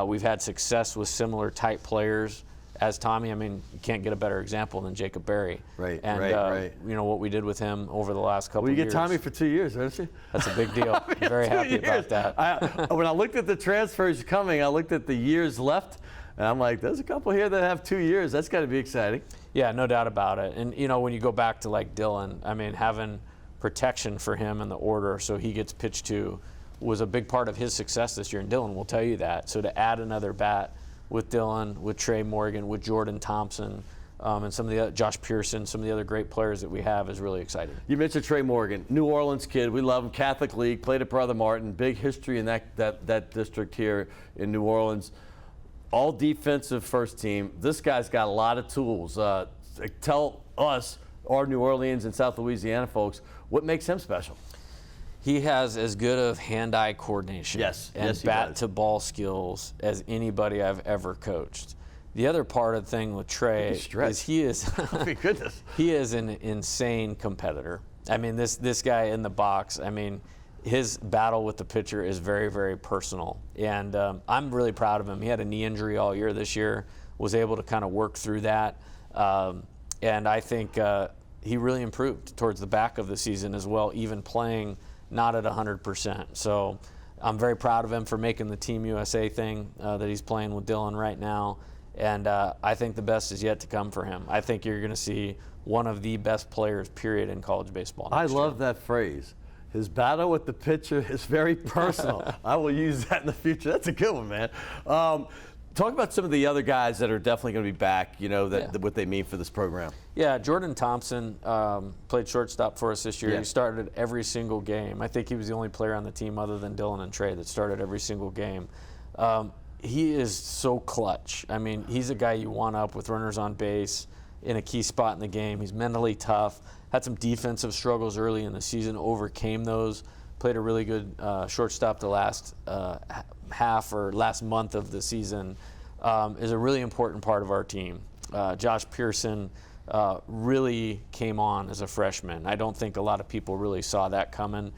We've had success with similar type players as Tommy. You can't get a better example than Jacob Berry. Right, and, right. What we did with him over the last couple of years. Well, you get Tommy for 2 years, don't you? That's a big deal. I'm very happy about that. When I looked at the transfers coming, I looked at the years left, and I'm like, there's a couple here that have 2 years. That's got to be exciting. Yeah, no doubt about it. And, when you go back to, like, Dylan, having protection for him in the order so he gets pitched to was a big part of his success this year, and Dylan will tell you that. So to add another bat with Dylan, with Trey Morgan, with Jordan Thompson, and some of the other, Josh Pearson, some of the other great players that we have is really exciting. You mentioned Trey Morgan, New Orleans kid. We love him. Catholic League, played at Brother Martin. Big history in that district here in New Orleans. All defensive first team. This guy's got a lot of tools. Tell us, our New Orleans and South Louisiana folks, what makes him special? He has as good of hand-eye coordination and bat-to-ball skills as anybody I've ever coached. The other part of the thing with Trey is he is oh my goodness. He is an insane competitor. This guy in the box, his battle with the pitcher is very, very personal. And I'm really proud of him. He had a knee injury all year this year, was able to kind of work through that. And I think he really improved towards the back of the season as well, even playing not at 100%. So I'm very proud of him for making the Team USA thing that he's playing with Dylan right now. And I think the best is yet to come for him. I think you're going to see one of the best players, period, in college baseball next year. I love that phrase. His battle with the pitcher is very personal. I will use that in the future. That's a good one, man. Talk about some of the other guys that are definitely going to be back, what they mean for this program. Yeah, Jordan Thompson played shortstop for us this year. Yeah. He started every single game. I think he was the only player on the team other than Dylan and Trey that started every single game. He is so clutch. I mean, he's a guy you want up with runners on base in a key spot in the game. He's mentally tough. Had some defensive struggles early in the season, overcame those. Played a really good shortstop the last half or last month of the season. Is a really important part of our team. Josh Pearson really came on as a freshman. I don't think a lot of people really saw that coming.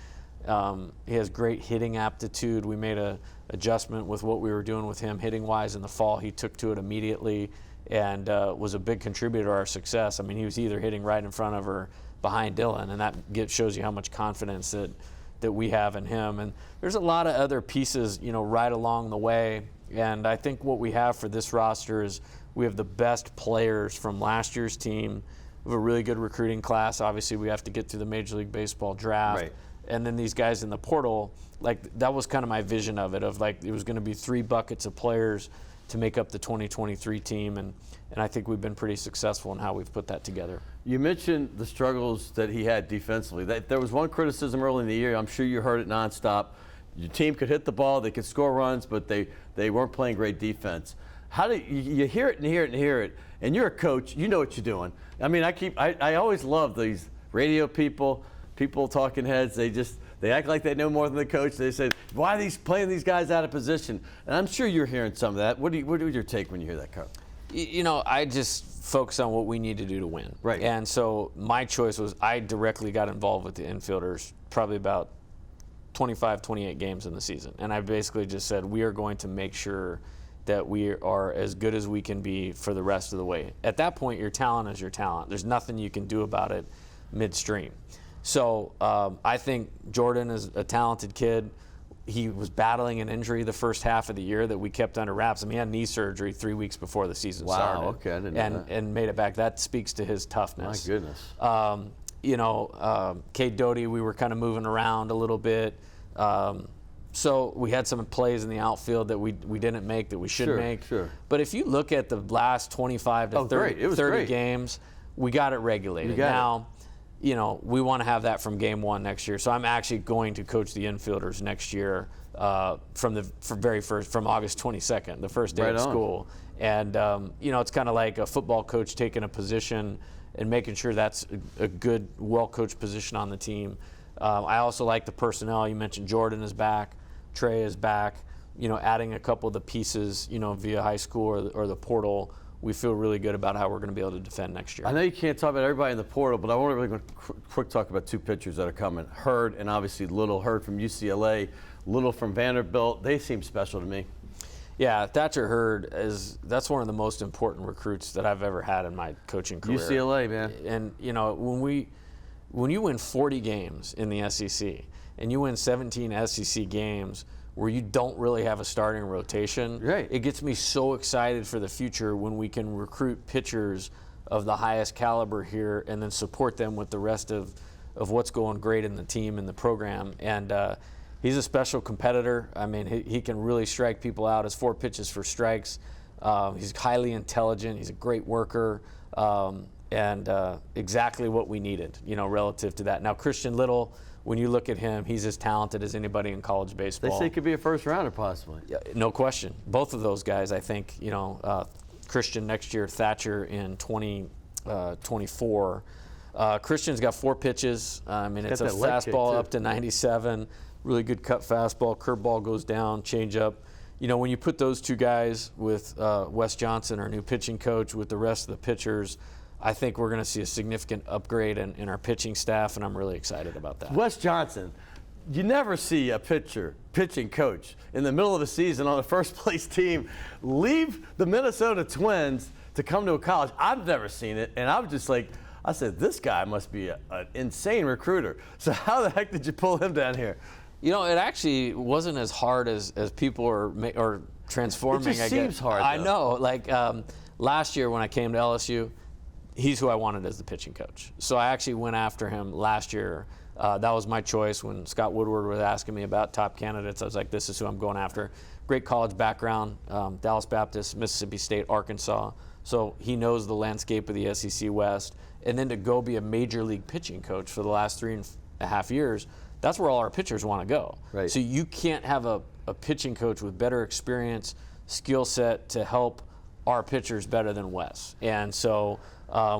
He has great hitting aptitude. We made an adjustment with what we were doing with him hitting-wise in the fall. He took to it immediately and was a big contributor to our success. I mean, he was either hitting right in front of or behind Dylan, and that shows you how much confidence that we have in him. And there's a lot of other pieces, right along the way. And I think what we have for this roster is we have the best players from last year's team. We have a really good recruiting class. Obviously, we have to get through the Major League Baseball draft. Right. And then these guys in the portal, that was kind of my vision of it, it was going to be 3 buckets of players to make up the 2023 team. And I think we've been pretty successful in how we've put that together. You mentioned the struggles that he had defensively. There was one criticism early in the year. I'm sure you heard it nonstop. Your team could hit the ball, they could score runs, but they weren't playing great defense. How do you hear it and hear it and hear it? And you're a coach, you know what you're doing. I mean, I always love these radio people talking heads. They act like they know more than the coach. They say, why are these playing these guys out of position? And I'm sure you're hearing some of that. What is your take when you hear that, Carl? I just focus on what we need to do to win. Right. And so my choice was I directly got involved with the infielders probably about 25, 28 games in the season. And I basically just said, we are going to make sure that we are as good as we can be for the rest of the way. At that point, your talent is your talent. There's nothing you can do about it midstream. So I think Jordan is a talented kid. He was battling an injury the first half of the year that we kept under wraps. I mean, he had knee surgery 3 weeks before the season started. Wow, okay, I didn't know that. And made it back. That speaks to his toughness. My goodness. Cade Doty, we were kind of moving around a little bit. So we had some plays in the outfield that we didn't make that we should make. Sure. But if you look at the last 25 to 30 games, we got it regulated. We want to have that from game 1 next year. So I'm actually going to coach the infielders next year from August 22nd, the first day of school. And it's kind of like a football coach taking a position and making sure that's a good, well-coached position on the team. I also like the personnel. You mentioned Jordan is back, Trey is back. Adding a couple of the pieces, via high school or the portal. We feel really good about how we're going to be able to defend next year. I know you can't talk about everybody in the portal, but I want to really quick talk about 2 pitchers that are coming. Hurd and obviously Little. Hurd from UCLA, Little from Vanderbilt. They seem special to me. Yeah, Thatcher Hurd that's one of the most important recruits that I've ever had in my coaching career. UCLA, man. And when you win 40 games in the SEC and you win 17 SEC games where you don't really have a starting rotation, right, it gets me so excited for the future when we can recruit pitchers of the highest caliber here and then support them with the rest of what's going great in the team and the program. And he's a special competitor. I mean, he can really strike people out. His 4 pitches for strikes. He's highly intelligent. He's a great worker. And exactly what we needed, relative to that. Now, Christian Little, when you look at him, he's as talented as anybody in college baseball. They say he could be a first rounder possibly. Yeah, no question. Both of those guys, I think, Christian next year, Thatcher in 2024. Christian's got 4 pitches. It's a fastball up to 97, really good cut fastball, curveball goes down, changeup. When you put those 2 guys with Wes Johnson, our new pitching coach, with the rest of the pitchers, I think we're going to see a significant upgrade in our pitching staff, and I'm really excited about that. Wes Johnson, you never see a pitching coach in the middle of the season on a first-place team leave the Minnesota Twins to come to a college. I've never seen it, and I'm just like, I said, this guy must be an insane recruiter. So how the heck did you pull him down here? It actually wasn't as hard as people are transforming. It just seems hard, though. I know. Last year when I came to LSU, he's who I wanted as the pitching coach. So I actually went after him last year That was my choice when Scott Woodward was asking me about top candidates. I was like, this is who I'm going after. Great college background, Dallas Baptist, Mississippi State, Arkansas. So he knows the landscape of the SEC West. And then to go be a major league pitching coach for the last 3.5 years, that's where all our pitchers want to go. Right. So you can't have a pitching coach with better experience, skill set to help our pitchers better than Wes. And so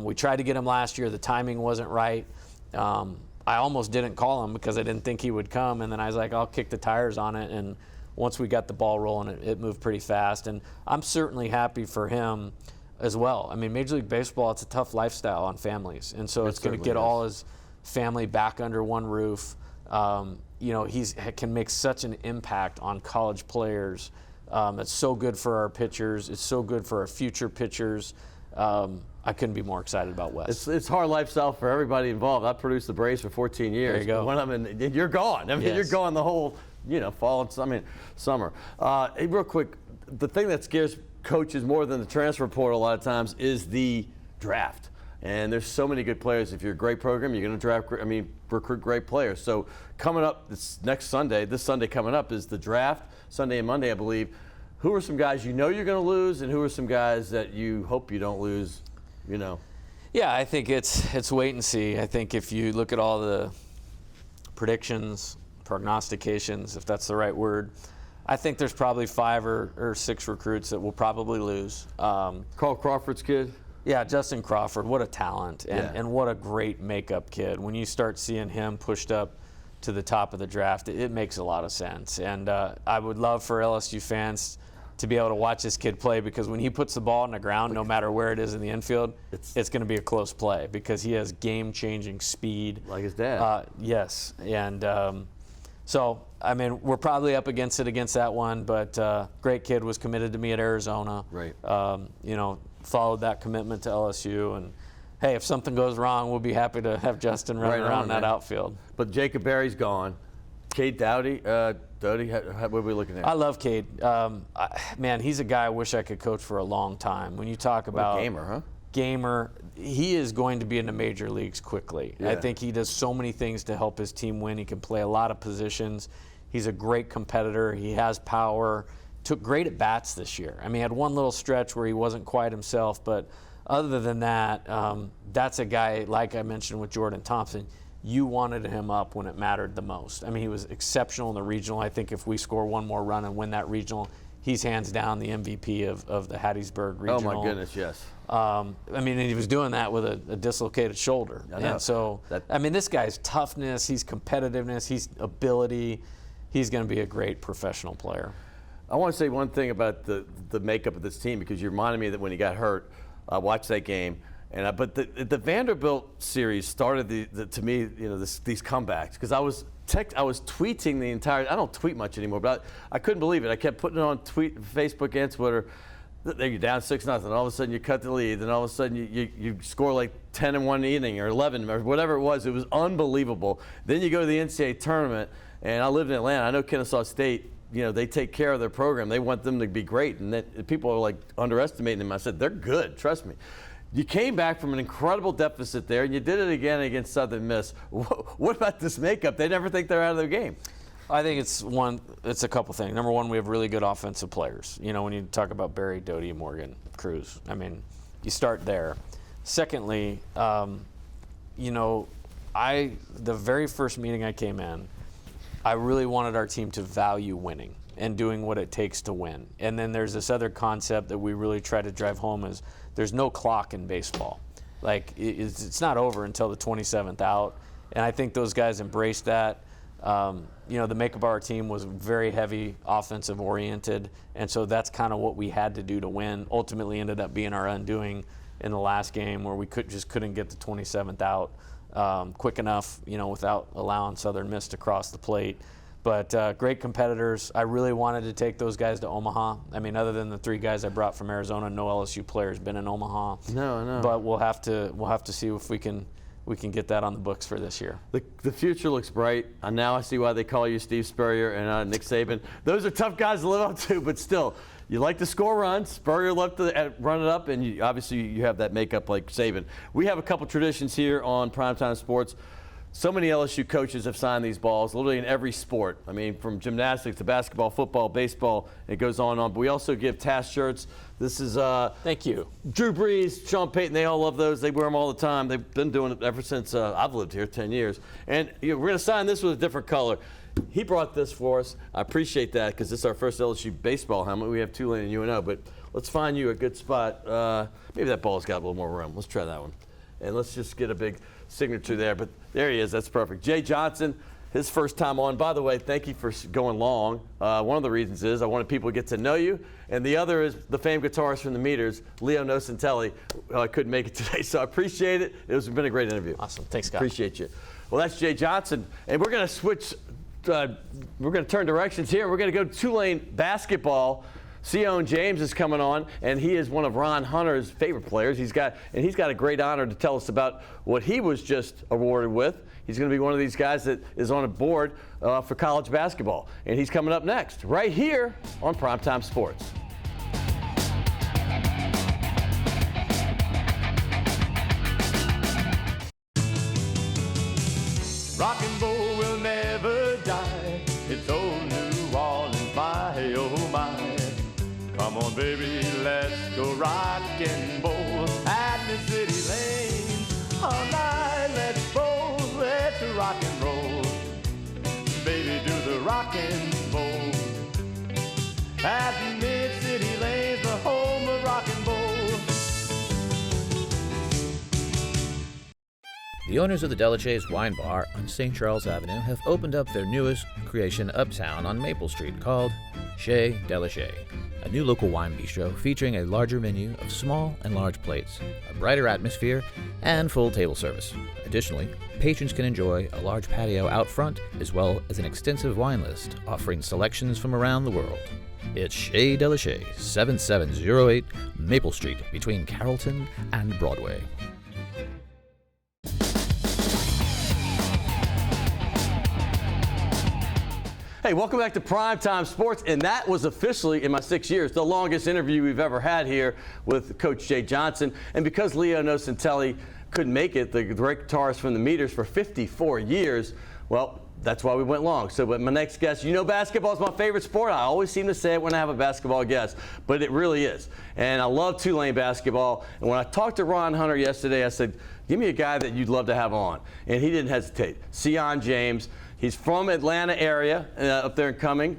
we tried to get him last year. The timing wasn't right. I almost didn't call him because I didn't think he would come. And then I was like, I'll kick the tires on it. And once we got the ball rolling, it moved pretty fast. And I'm certainly happy for him as well. I mean, Major League Baseball, it's a tough lifestyle on families. And so it's going to get all his family back under one roof. You know, he can make such an impact on college players. It's so good for our pitchers. It's so good for our future pitchers. I couldn't be more excited about Wes. It's hard lifestyle for everybody involved. I produced the Braves for 14 years. There you go. When I'm in, you're gone. I mean, Yes. you're gone the whole, fall and summer. Hey, real quick, the thing that scares coaches more than the transfer portal a lot of times is the draft. And there's so many good players. If you're a great program, you're going to recruit great players. So coming up this Sunday coming up is the draft, Sunday and Monday, I believe. Who are some guys you're going to lose, and who are some guys that you hope you don't lose, Yeah, I think it's wait and see. I think if you look at all the predictions, prognostications, if that's the right word, I think there's probably 5 or 6 recruits that we'll probably lose. Carl Crawford's kid? Yeah, Justin Crawford, what a talent, and, Yeah. and what a great makeup kid. When you start seeing him pushed up to the top of the draft, it makes a lot of sense. And I would love for LSU fans to be able to watch this kid play, because when he puts the ball on the ground, no matter where it is in the infield, it's going to be a close play because he has game-changing speed. Like his dad. Yes, and so, I mean, we're probably up against that one, but great kid, was committed to me at Arizona. Right. Followed that commitment to LSU, and hey, if something goes wrong, we'll be happy to have Justin running around that outfield. But Jacob Berry's gone. Cade Doughty, what are we looking at? I love Cade. Man, he's a guy I wish I could coach for a long time. When you talk about gamer, huh? Gamer, he is going to be in the major leagues quickly. Yeah. I think he does so many things to help his team win. He can play a lot of positions. He's a great competitor. He has power. Took great at bats this year. I mean, he had one little stretch where he wasn't quite himself, but other than that, that's a guy, like I mentioned with Jordan Thompson, you wanted him up when it mattered the most. I mean, he was exceptional in the regional. I think if we score one more run and win that regional, he's hands down the MVP of the Hattiesburg regional. Oh my goodness, yes. I mean, and he was doing that with a dislocated shoulder. And so, I mean, this guy's toughness, he's competitiveness, he's ability. He's going to be a great professional player. I want to say one thing about the makeup of this team, because you reminded me that when he got hurt, I watched that game, but the Vanderbilt series started to me, these comebacks, because I was tweeting the entire. I don't tweet much anymore, but I couldn't believe it. I kept putting it on Facebook and Twitter. There you're down 6-0, all of a sudden you cut the lead, and all of a sudden you score like 10 in one inning or 11 or whatever it was. It was unbelievable. Then you go to the NCAA tournament, and I lived in Atlanta. I know Kennesaw State. They take care of their program. They want them to be great, and that people are like underestimating them. I said, they're good, trust me. You came back from an incredible deficit there, and you did it again against Southern Miss. What about this makeup? They never think they're out of their game. I think it's a couple things. Number one, we have really good offensive players. When you talk about Barry, Doty, Morgan, Cruz, I mean, you start there. Secondly, the very first meeting I came in, I really wanted our team to value winning and doing what it takes to win. And then there's this other concept that we really try to drive home is there's no clock in baseball. Like, it's not over until the 27th out. And I think those guys embraced that. The makeup of our team was very heavy offensive oriented. And so that's kind of what we had to do to win. Ultimately ended up being our undoing in the last game, where we couldn't get the 27th out quick enough, without allowing Southern Miss to cross the plate. But great competitors. I really wanted to take those guys to Omaha. I mean, other than the 3 guys I brought from Arizona, no LSU player's been in Omaha. No. But we'll have to see if we can get that on the books for this year. The future looks bright. Now I see why they call you Steve Spurrier and Nick Saban. Those are tough guys to live up to, but still, you like to score runs. Spurrier loved to run it up, and obviously you have that makeup like Saban. We have a couple traditions here on Primetime Sports. So many LSU coaches have signed these balls, literally in every sport. I mean, from gymnastics to basketball, football, baseball, it goes on and on. But we also give task shirts. This is thank you. Drew Brees, Sean Payton, they all love those. They wear them all the time. They've been doing it ever since I've lived here, 10 years. And we're going to sign this with a different color. He brought this for us. I appreciate that because this is our first LSU baseball helmet. We have Tuaine and UNO, but let's find you a good spot. Maybe that ball's got a little more room. Let's try that one. And let's just get a big signature there. But there he is. That's perfect. Jay Johnson, his first time on. By the way, thank you for going long. One of the reasons is I wanted people to get to know you. And the other is the famed guitarist from the Meters, Leo Nocentelli, couldn't make it today. So I appreciate it. It's been a great interview. Awesome. Thanks, Scott. Appreciate you. Well, that's Jay Johnson. And we're going to switch. We're going to turn directions here. We're going to go to Tulane basketball. Sion James is coming on, and he is one of Ron Hunter's favorite players. He's got a great honor to tell us about what he was just awarded with. He's going to be one of these guys that is on a board for college basketball, and he's coming up next, right here on Primetime Sports. Rock and roll will never die. It's old New Orleans, my oh my. Come on, baby, let's go rock and roll at the city lane. All night, let's roll, let's rock and roll. Baby, do the rock and roll. At the mid-city lanes, the home of rock and roll. The owners of the Delachaise Wine Bar on St. Charles Avenue have opened up their newest creation uptown on Maple Street called Chez Delachaise, a new local wine bistro featuring a larger menu of small and large plates, a brighter atmosphere, and full table service. Additionally, patrons can enjoy a large patio out front as well as an extensive wine list offering selections from around the world. It's Chez Delachaise, 7708 Maple Street between Carrollton and Broadway. Hey, welcome back to Primetime Sports, and that was officially, in my 6 years, the longest interview we've ever had here with Coach Jay Johnson. And because Leo Nocentelli couldn't make it, the great guitarist from the Meters for 54 years, well, that's why we went long. So, but my next guest, you know basketball is my favorite sport. I always seem to say it when I have a basketball guest, but it really is. And I love Tulane basketball. And when I talked to Ron Hunter yesterday, I said, give me a guy that you'd love to have on. And he didn't hesitate. Sion James. He's from Atlanta area, up there in Cumming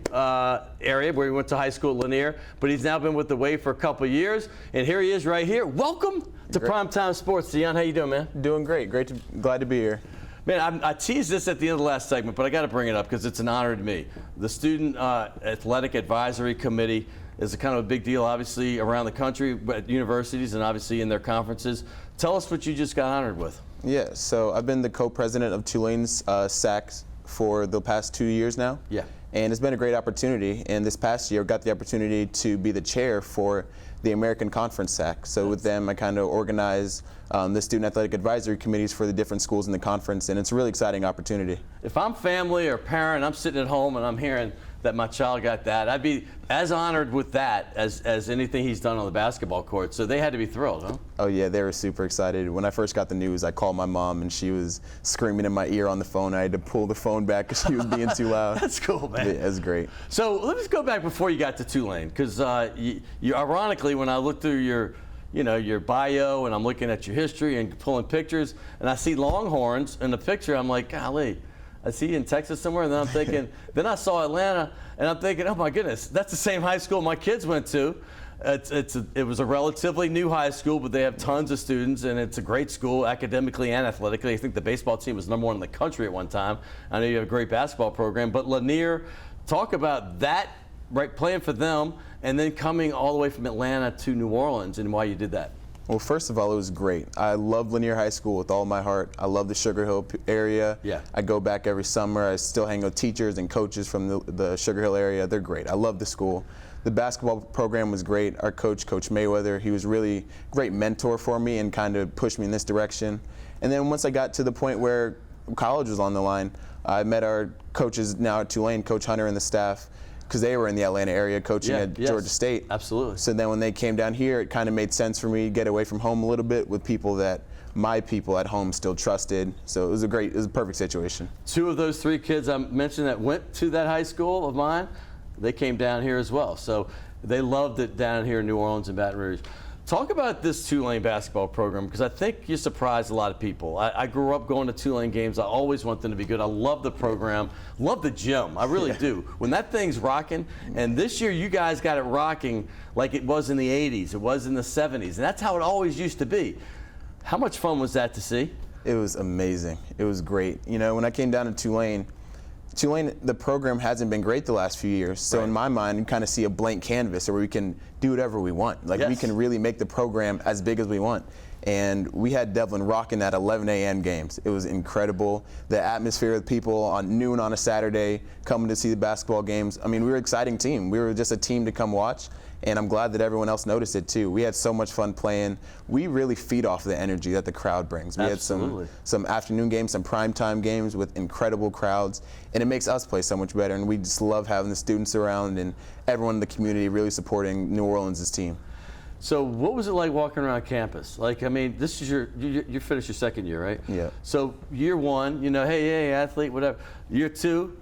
area, where he went to high school at Lanier. But he's now been with the WLAE for a couple of years. And here he is right here. Welcome to Primetime Sports. Sion, how you doing, man? Doing great. Glad to be here. Man, I teased this at the end of the last segment, but I got to bring it up because it's an honor to me. The Student Athletic Advisory Committee is a kind of a big deal, obviously, around the country, at universities and obviously in their conferences. Tell us what you just got honored with. Yeah, so I've been the co-president of Tulane's SACs for the past 2 years now. Yeah. And it's been a great opportunity. And this past year, I got the opportunity to be the chair for the American Conference SAC. So with them, I kind of organize the Student Athletic Advisory Committees for the different schools in the conference, and it's a really exciting opportunity. If I'm family or parent, I'm sitting at home and I'm hearing that my child got that, I'd be as honored with that as anything he's done on the basketball court. So they had to be thrilled, huh? Oh yeah, they were super excited. When I first got the news, I called my mom and she was screaming in my ear on the phone. I had to pull the phone back because she was being too loud. That's cool, man. Yeah, it was great. So let's go back before you got to Tulane, because you ironically, when I look through your bio and I'm looking at your history and pulling pictures, and I see Longhorns in the picture, I'm like, golly. I see you in Texas somewhere, and then I'm thinking, then I saw Atlanta, and I'm thinking, oh my goodness, that's the same high school my kids went to. It was a relatively new high school, but they have tons of students, and it's a great school academically and athletically. I think the baseball team was #1 in the country at one time. I know you have a great basketball program, but Lanier, talk about that, right, playing for them, and then coming all the way from Atlanta to New Orleans, and why you did that. Well, first of all, it was great. I love Lanier High School with all my heart. I love the Sugar Hill area. Yeah. I go back every summer. I still hang with teachers and coaches from the Sugar Hill area. They're great. I love the school. The basketball program was great. Our coach, Coach Mayweather, he was really a great mentor for me and kind of pushed me in this direction. And then once I got to the point where college was on the line, I met our coaches now at Tulane, Coach Hunter and the staff, because they were in the Atlanta area coaching at Georgia State. Absolutely. So then when they came down here, it kind of made sense for me to get away from home a little bit with people that my people at home still trusted. So it was a perfect situation. 2 of those 3 kids I mentioned that went to that high school of mine, they came down here as well. So they loved it down here in New Orleans and Baton Rouge. Talk about this Tulane basketball program, because I think you surprised a lot of people. I grew up going to Tulane games. I always want them to be good. I love the program, love the gym. I really do. When that thing's rocking, and this year you guys got it rocking like it was in the 80s, it was in the 70s, and that's how it always used to be. How much fun was that to see? It was amazing. It was great. You know, when I came down to Tulane, the program hasn't been great the last few years. So in my mind, you kind of see a blank canvas where we can do whatever we want. Like we can really make the program as big as we want. And we had Devlin rocking at 11 a.m. games. It was incredible. The atmosphere of people on noon on a Saturday coming to see the basketball games. I mean, we were an exciting team. We were just a team to come watch. And I'm glad that everyone else noticed it too. We had so much fun playing. We really feed off the energy that the crowd brings. We had some afternoon games, some primetime games with incredible crowds, and it makes us play so much better. And we just love having the students around and everyone in the community really supporting New Orleans' team. So what was it like walking around campus? Like, I mean, this is you finished your 2nd year, right? Yeah. So year 1, you know, hey, athlete, whatever. Year 2,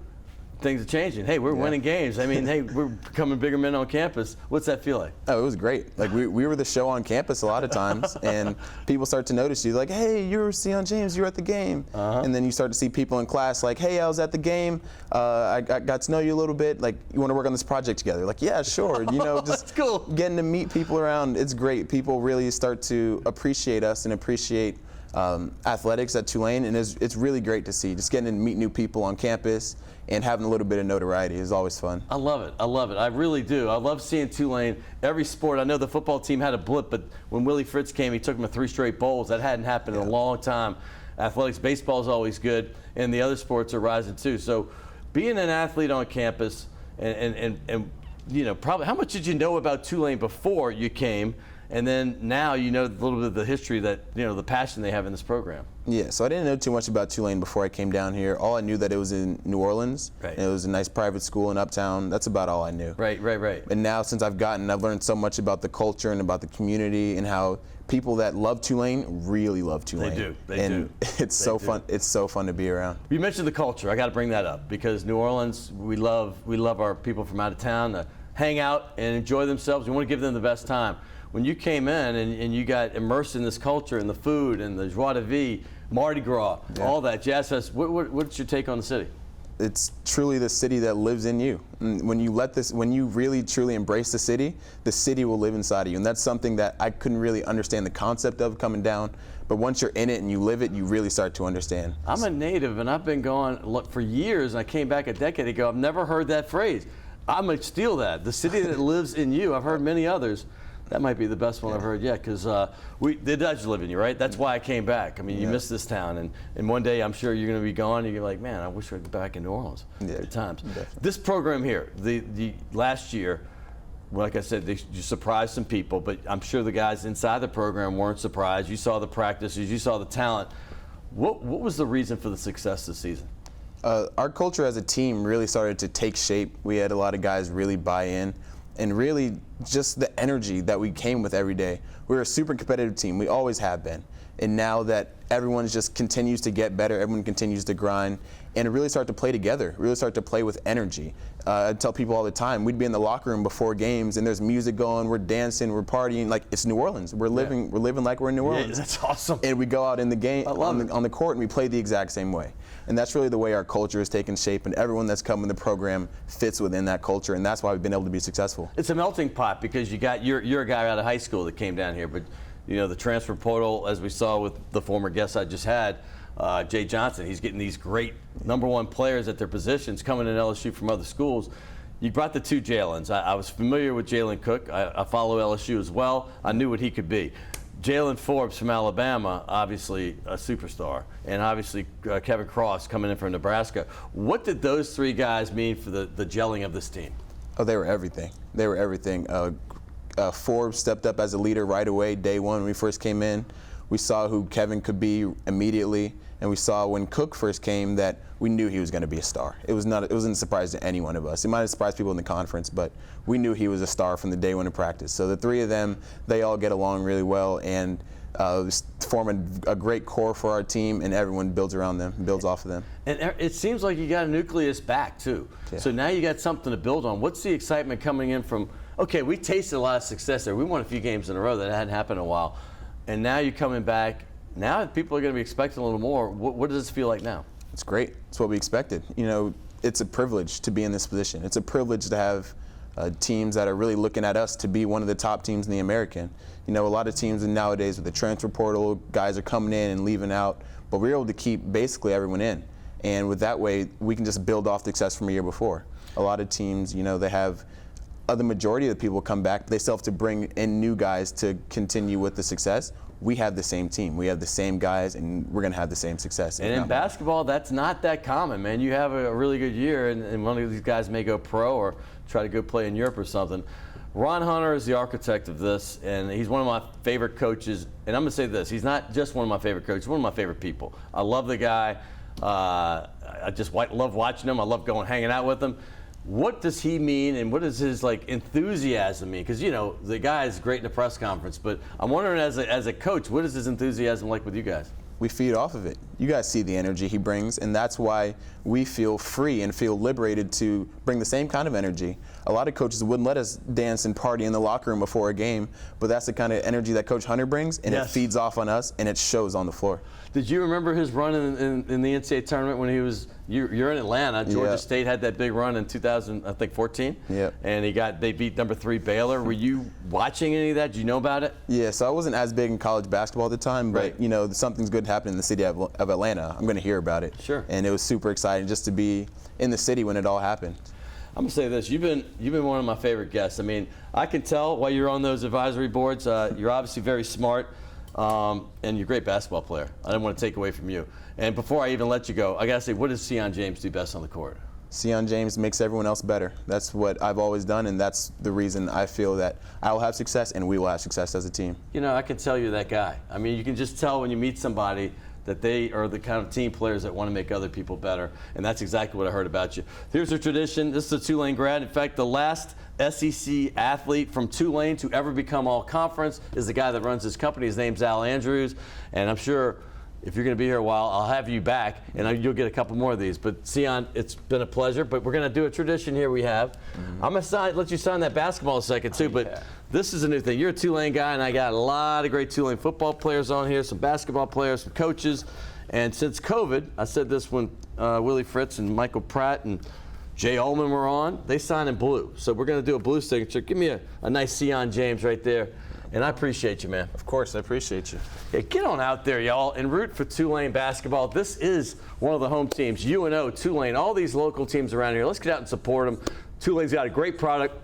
things are changing. Hey, we're winning games. I mean, hey, we're becoming bigger men on campus. What's that feel like? Oh, it was great. Like we were the show on campus a lot of times, and people start to notice you. Like, hey, you're Sion James. You're at the game. And then you start to see people in class like, hey, I was at the game. I got to know you a little bit. Like, you want to work on this project together? Like, yeah, sure. You know, just That's cool. Getting to meet people around. It's great. People really start to appreciate us and appreciate athletics at Tulane, and it's really great to see. Just getting to meet new people on campus and having a little bit of notoriety is always fun. I love it. I love it. I really do. I love seeing Tulane. Every sport. I know the football team had a blip, but when Willie Fritz came, he took them to 3 straight bowls. That hadn't happened in a long time. Athletics, baseball is always good, and the other sports are rising too. So being an athlete on campus and you know, probably how much did you know about Tulane before you came? And then now you know a little bit of the history that, you know, the passion they have in this program. Yeah, so I didn't know too much about Tulane before I came down here. All I knew that it was in New Orleans. Right. And it was a nice private school in Uptown. That's about all I knew. Right. And now since I've learned so much about the culture and about the community and how people that love Tulane really love Tulane. They do. They and do. It's so fun. It's so fun to be around. You mentioned the culture. I got to bring that up because New Orleans, we love our people from out of town to hang out and enjoy themselves. We want to give them the best time. When you came in and you got immersed in this culture and the food and the joie de vivre, Mardi Gras, all that jazz fest, what's your take on the city? It's truly the city that lives in you. And when you really truly embrace the city will live inside of you. And that's something that I couldn't really understand the concept of coming down. But once you're in it and you live it, you really start to understand. I'm a native and I've been going for years, and I came back a decade ago. I've never heard that phrase. I'm going to steal that. The city that lives in you. I've heard many others. That might be the best one I've heard yet, because they does live in you, right? That's why I came back. I mean, you miss this town, and one day I'm sure you're going to be gone, and you're like, man, I wish I could be back in New Orleans. Good times. Definitely. This program here, the last year, like I said, you surprised some people, but I'm sure the guys inside the program weren't surprised. You saw the practices, you saw the talent. What was the reason for the success this season? Our culture as a team really started to take shape. We had a lot of guys really buy in. And really just the energy that we came with every day. We're a super competitive team. We always have been. And now that everyone just continues to get better, everyone continues to grind, and really start to play together, really start to play with energy. I tell people all the time, we'd be in the locker room before games, and there's music going, we're dancing, we're partying, like it's New Orleans. We're living like we're in New Orleans. Yeah, that's awesome. And we go out in the game, on the court, and we play the exact same way. And that's really the way our culture has taken shape, and everyone that's come in the program fits within that culture, and that's why we've been able to be successful. It's a melting pot because you're a guy out of high school that came down here, but you know the transfer portal, as we saw with the former guest I just had, Jay Johnson, he's getting these great #1 players at their positions coming in LSU from other schools. You brought the 2 Jalens. I was familiar with Jalen Cook. I follow LSU as well. I knew what he could be. Jalen Forbes from Alabama, obviously a superstar, and obviously Kevin Cross coming in from Nebraska. What did those 3 guys mean for the gelling of this team? Oh, they were everything. Forbes stepped up as a leader right away, day one when we first came in. We saw who Kevin could be immediately, and we saw when Cook first came that we knew he was going to be a star. It wasn't a surprise to any one of us. It might have surprised people in the conference, but we knew he was a star from the day one of practice. So the three of them, they all get along really well, and form a great core for our team, and everyone builds around them, builds off of them. And it seems like you got a nucleus back too. Yeah. So now you got something to build on. What's the excitement coming in from, okay, we tasted a lot of success there. We won a few games in a row that hadn't happened in a while. And now you're coming back. Now people are going to be expecting a little more. What does this feel like now? It's great. It's what we expected. You know, it's a privilege to be in this position. It's a privilege to have teams that are really looking at us to be one of the top teams in the American. You know, a lot of teams nowadays with the transfer portal, guys are coming in and leaving out, but we're able to keep basically everyone in. And with that way, we can just build off the success from a year before. A lot of teams, you know, they have the majority of the people come back, but they still have to bring in new guys to continue with the success. We have the same team. We have the same guys, and we're going to have the same success. And in basketball, that's not that common, man. You have a really good year, and one of these guys may go pro or try to go play in Europe or something. Ron Hunter is the architect of this, and he's one of my favorite coaches. And I'm going to say this. He's not just one of my favorite coaches. He's one of my favorite people. I love the guy. I just love watching him. I love hanging out with him. What does he mean, and what does his enthusiasm mean? Because, you know, the guy is great in the press conference, but I'm wondering as a coach, what is his enthusiasm like with you guys? We feed off of it. You guys see the energy he brings, and that's why we feel free and feel liberated to bring the same kind of energy. A lot of coaches wouldn't let us dance and party in the locker room before a game, but that's the kind of energy that Coach Hunter brings, and It feeds off on us, and it shows on the floor. Did you remember his run in the NCAA tournament when he was, you're in Atlanta, Georgia State had that big run in 2014? Yeah. And they beat number 3 Baylor. Were you watching any of that? Did you know about it? Yeah, so I wasn't as big in college basketball at the time, but you know, something's good happening in the city of Atlanta. I'm going to hear about it. Sure. And it was super exciting just to be in the city when it all happened. I'm gonna say this: you've been one of my favorite guests. I mean, I can tell while you're on those advisory boards, you're obviously very smart, and you're a great basketball player. I didn't want to take away from you. And before I even let you go, I gotta say, what does Sion James do best on the court? Sion James makes everyone else better. That's what I've always done, and that's the reason I feel that I will have success and we will have success as a team. You know, I can tell you're that guy. I mean, you can just tell when you meet somebody that they are the kind of team players that want to make other people better. And that's exactly what I heard about you. Here's a tradition. This is a Tulane grad. In fact, the last SEC athlete from Tulane to ever become all-conference is the guy that runs his company. His name's Al Andrews. And I'm sure if you're going to be here a while, I'll have you back, and you'll get a couple more of these. But, Sion, it's been a pleasure. But we're going to do a tradition here we have. Mm-hmm. I'm going to let you sign that basketball in a second, too. But this is a new thing. You're a Tulane guy, and I got a lot of great Tulane football players on here, some basketball players, some coaches. And since COVID, I said this when Willie Fritz and Michael Pratt and Jay Ullman were on, they signed in blue. So we're going to do a blue signature. Give me a nice Sion James right there. And I appreciate you, man. Of course, I appreciate you. Yeah, get on out there, y'all, and root for Tulane basketball. This is one of the home teams, UNO, Tulane, all these local teams around here. Let's get out and support them. Tulane's got a great product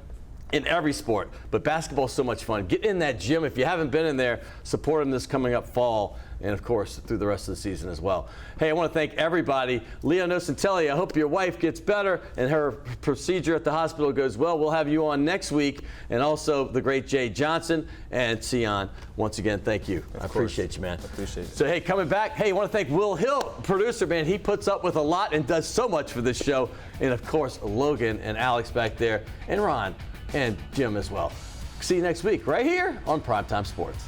in every sport, but basketball is so much fun. Get in that gym. If you haven't been in there, support them this coming up fall, and of course through the rest of the season as well. Hey, I want to thank everybody. Leo Nocentelli, I hope your wife gets better and her procedure at the hospital goes well. We'll have you on next week, and also the great Jay Johnson and Sion. Once again, thank you. I appreciate you, man. I appreciate it. So hey, coming back, hey, I want to thank Will Hill, producer, man. He puts up with a lot and does so much for this show, and of course Logan and Alex back there, and Ron and Jim as well. See you next week right here on Primetime Sports.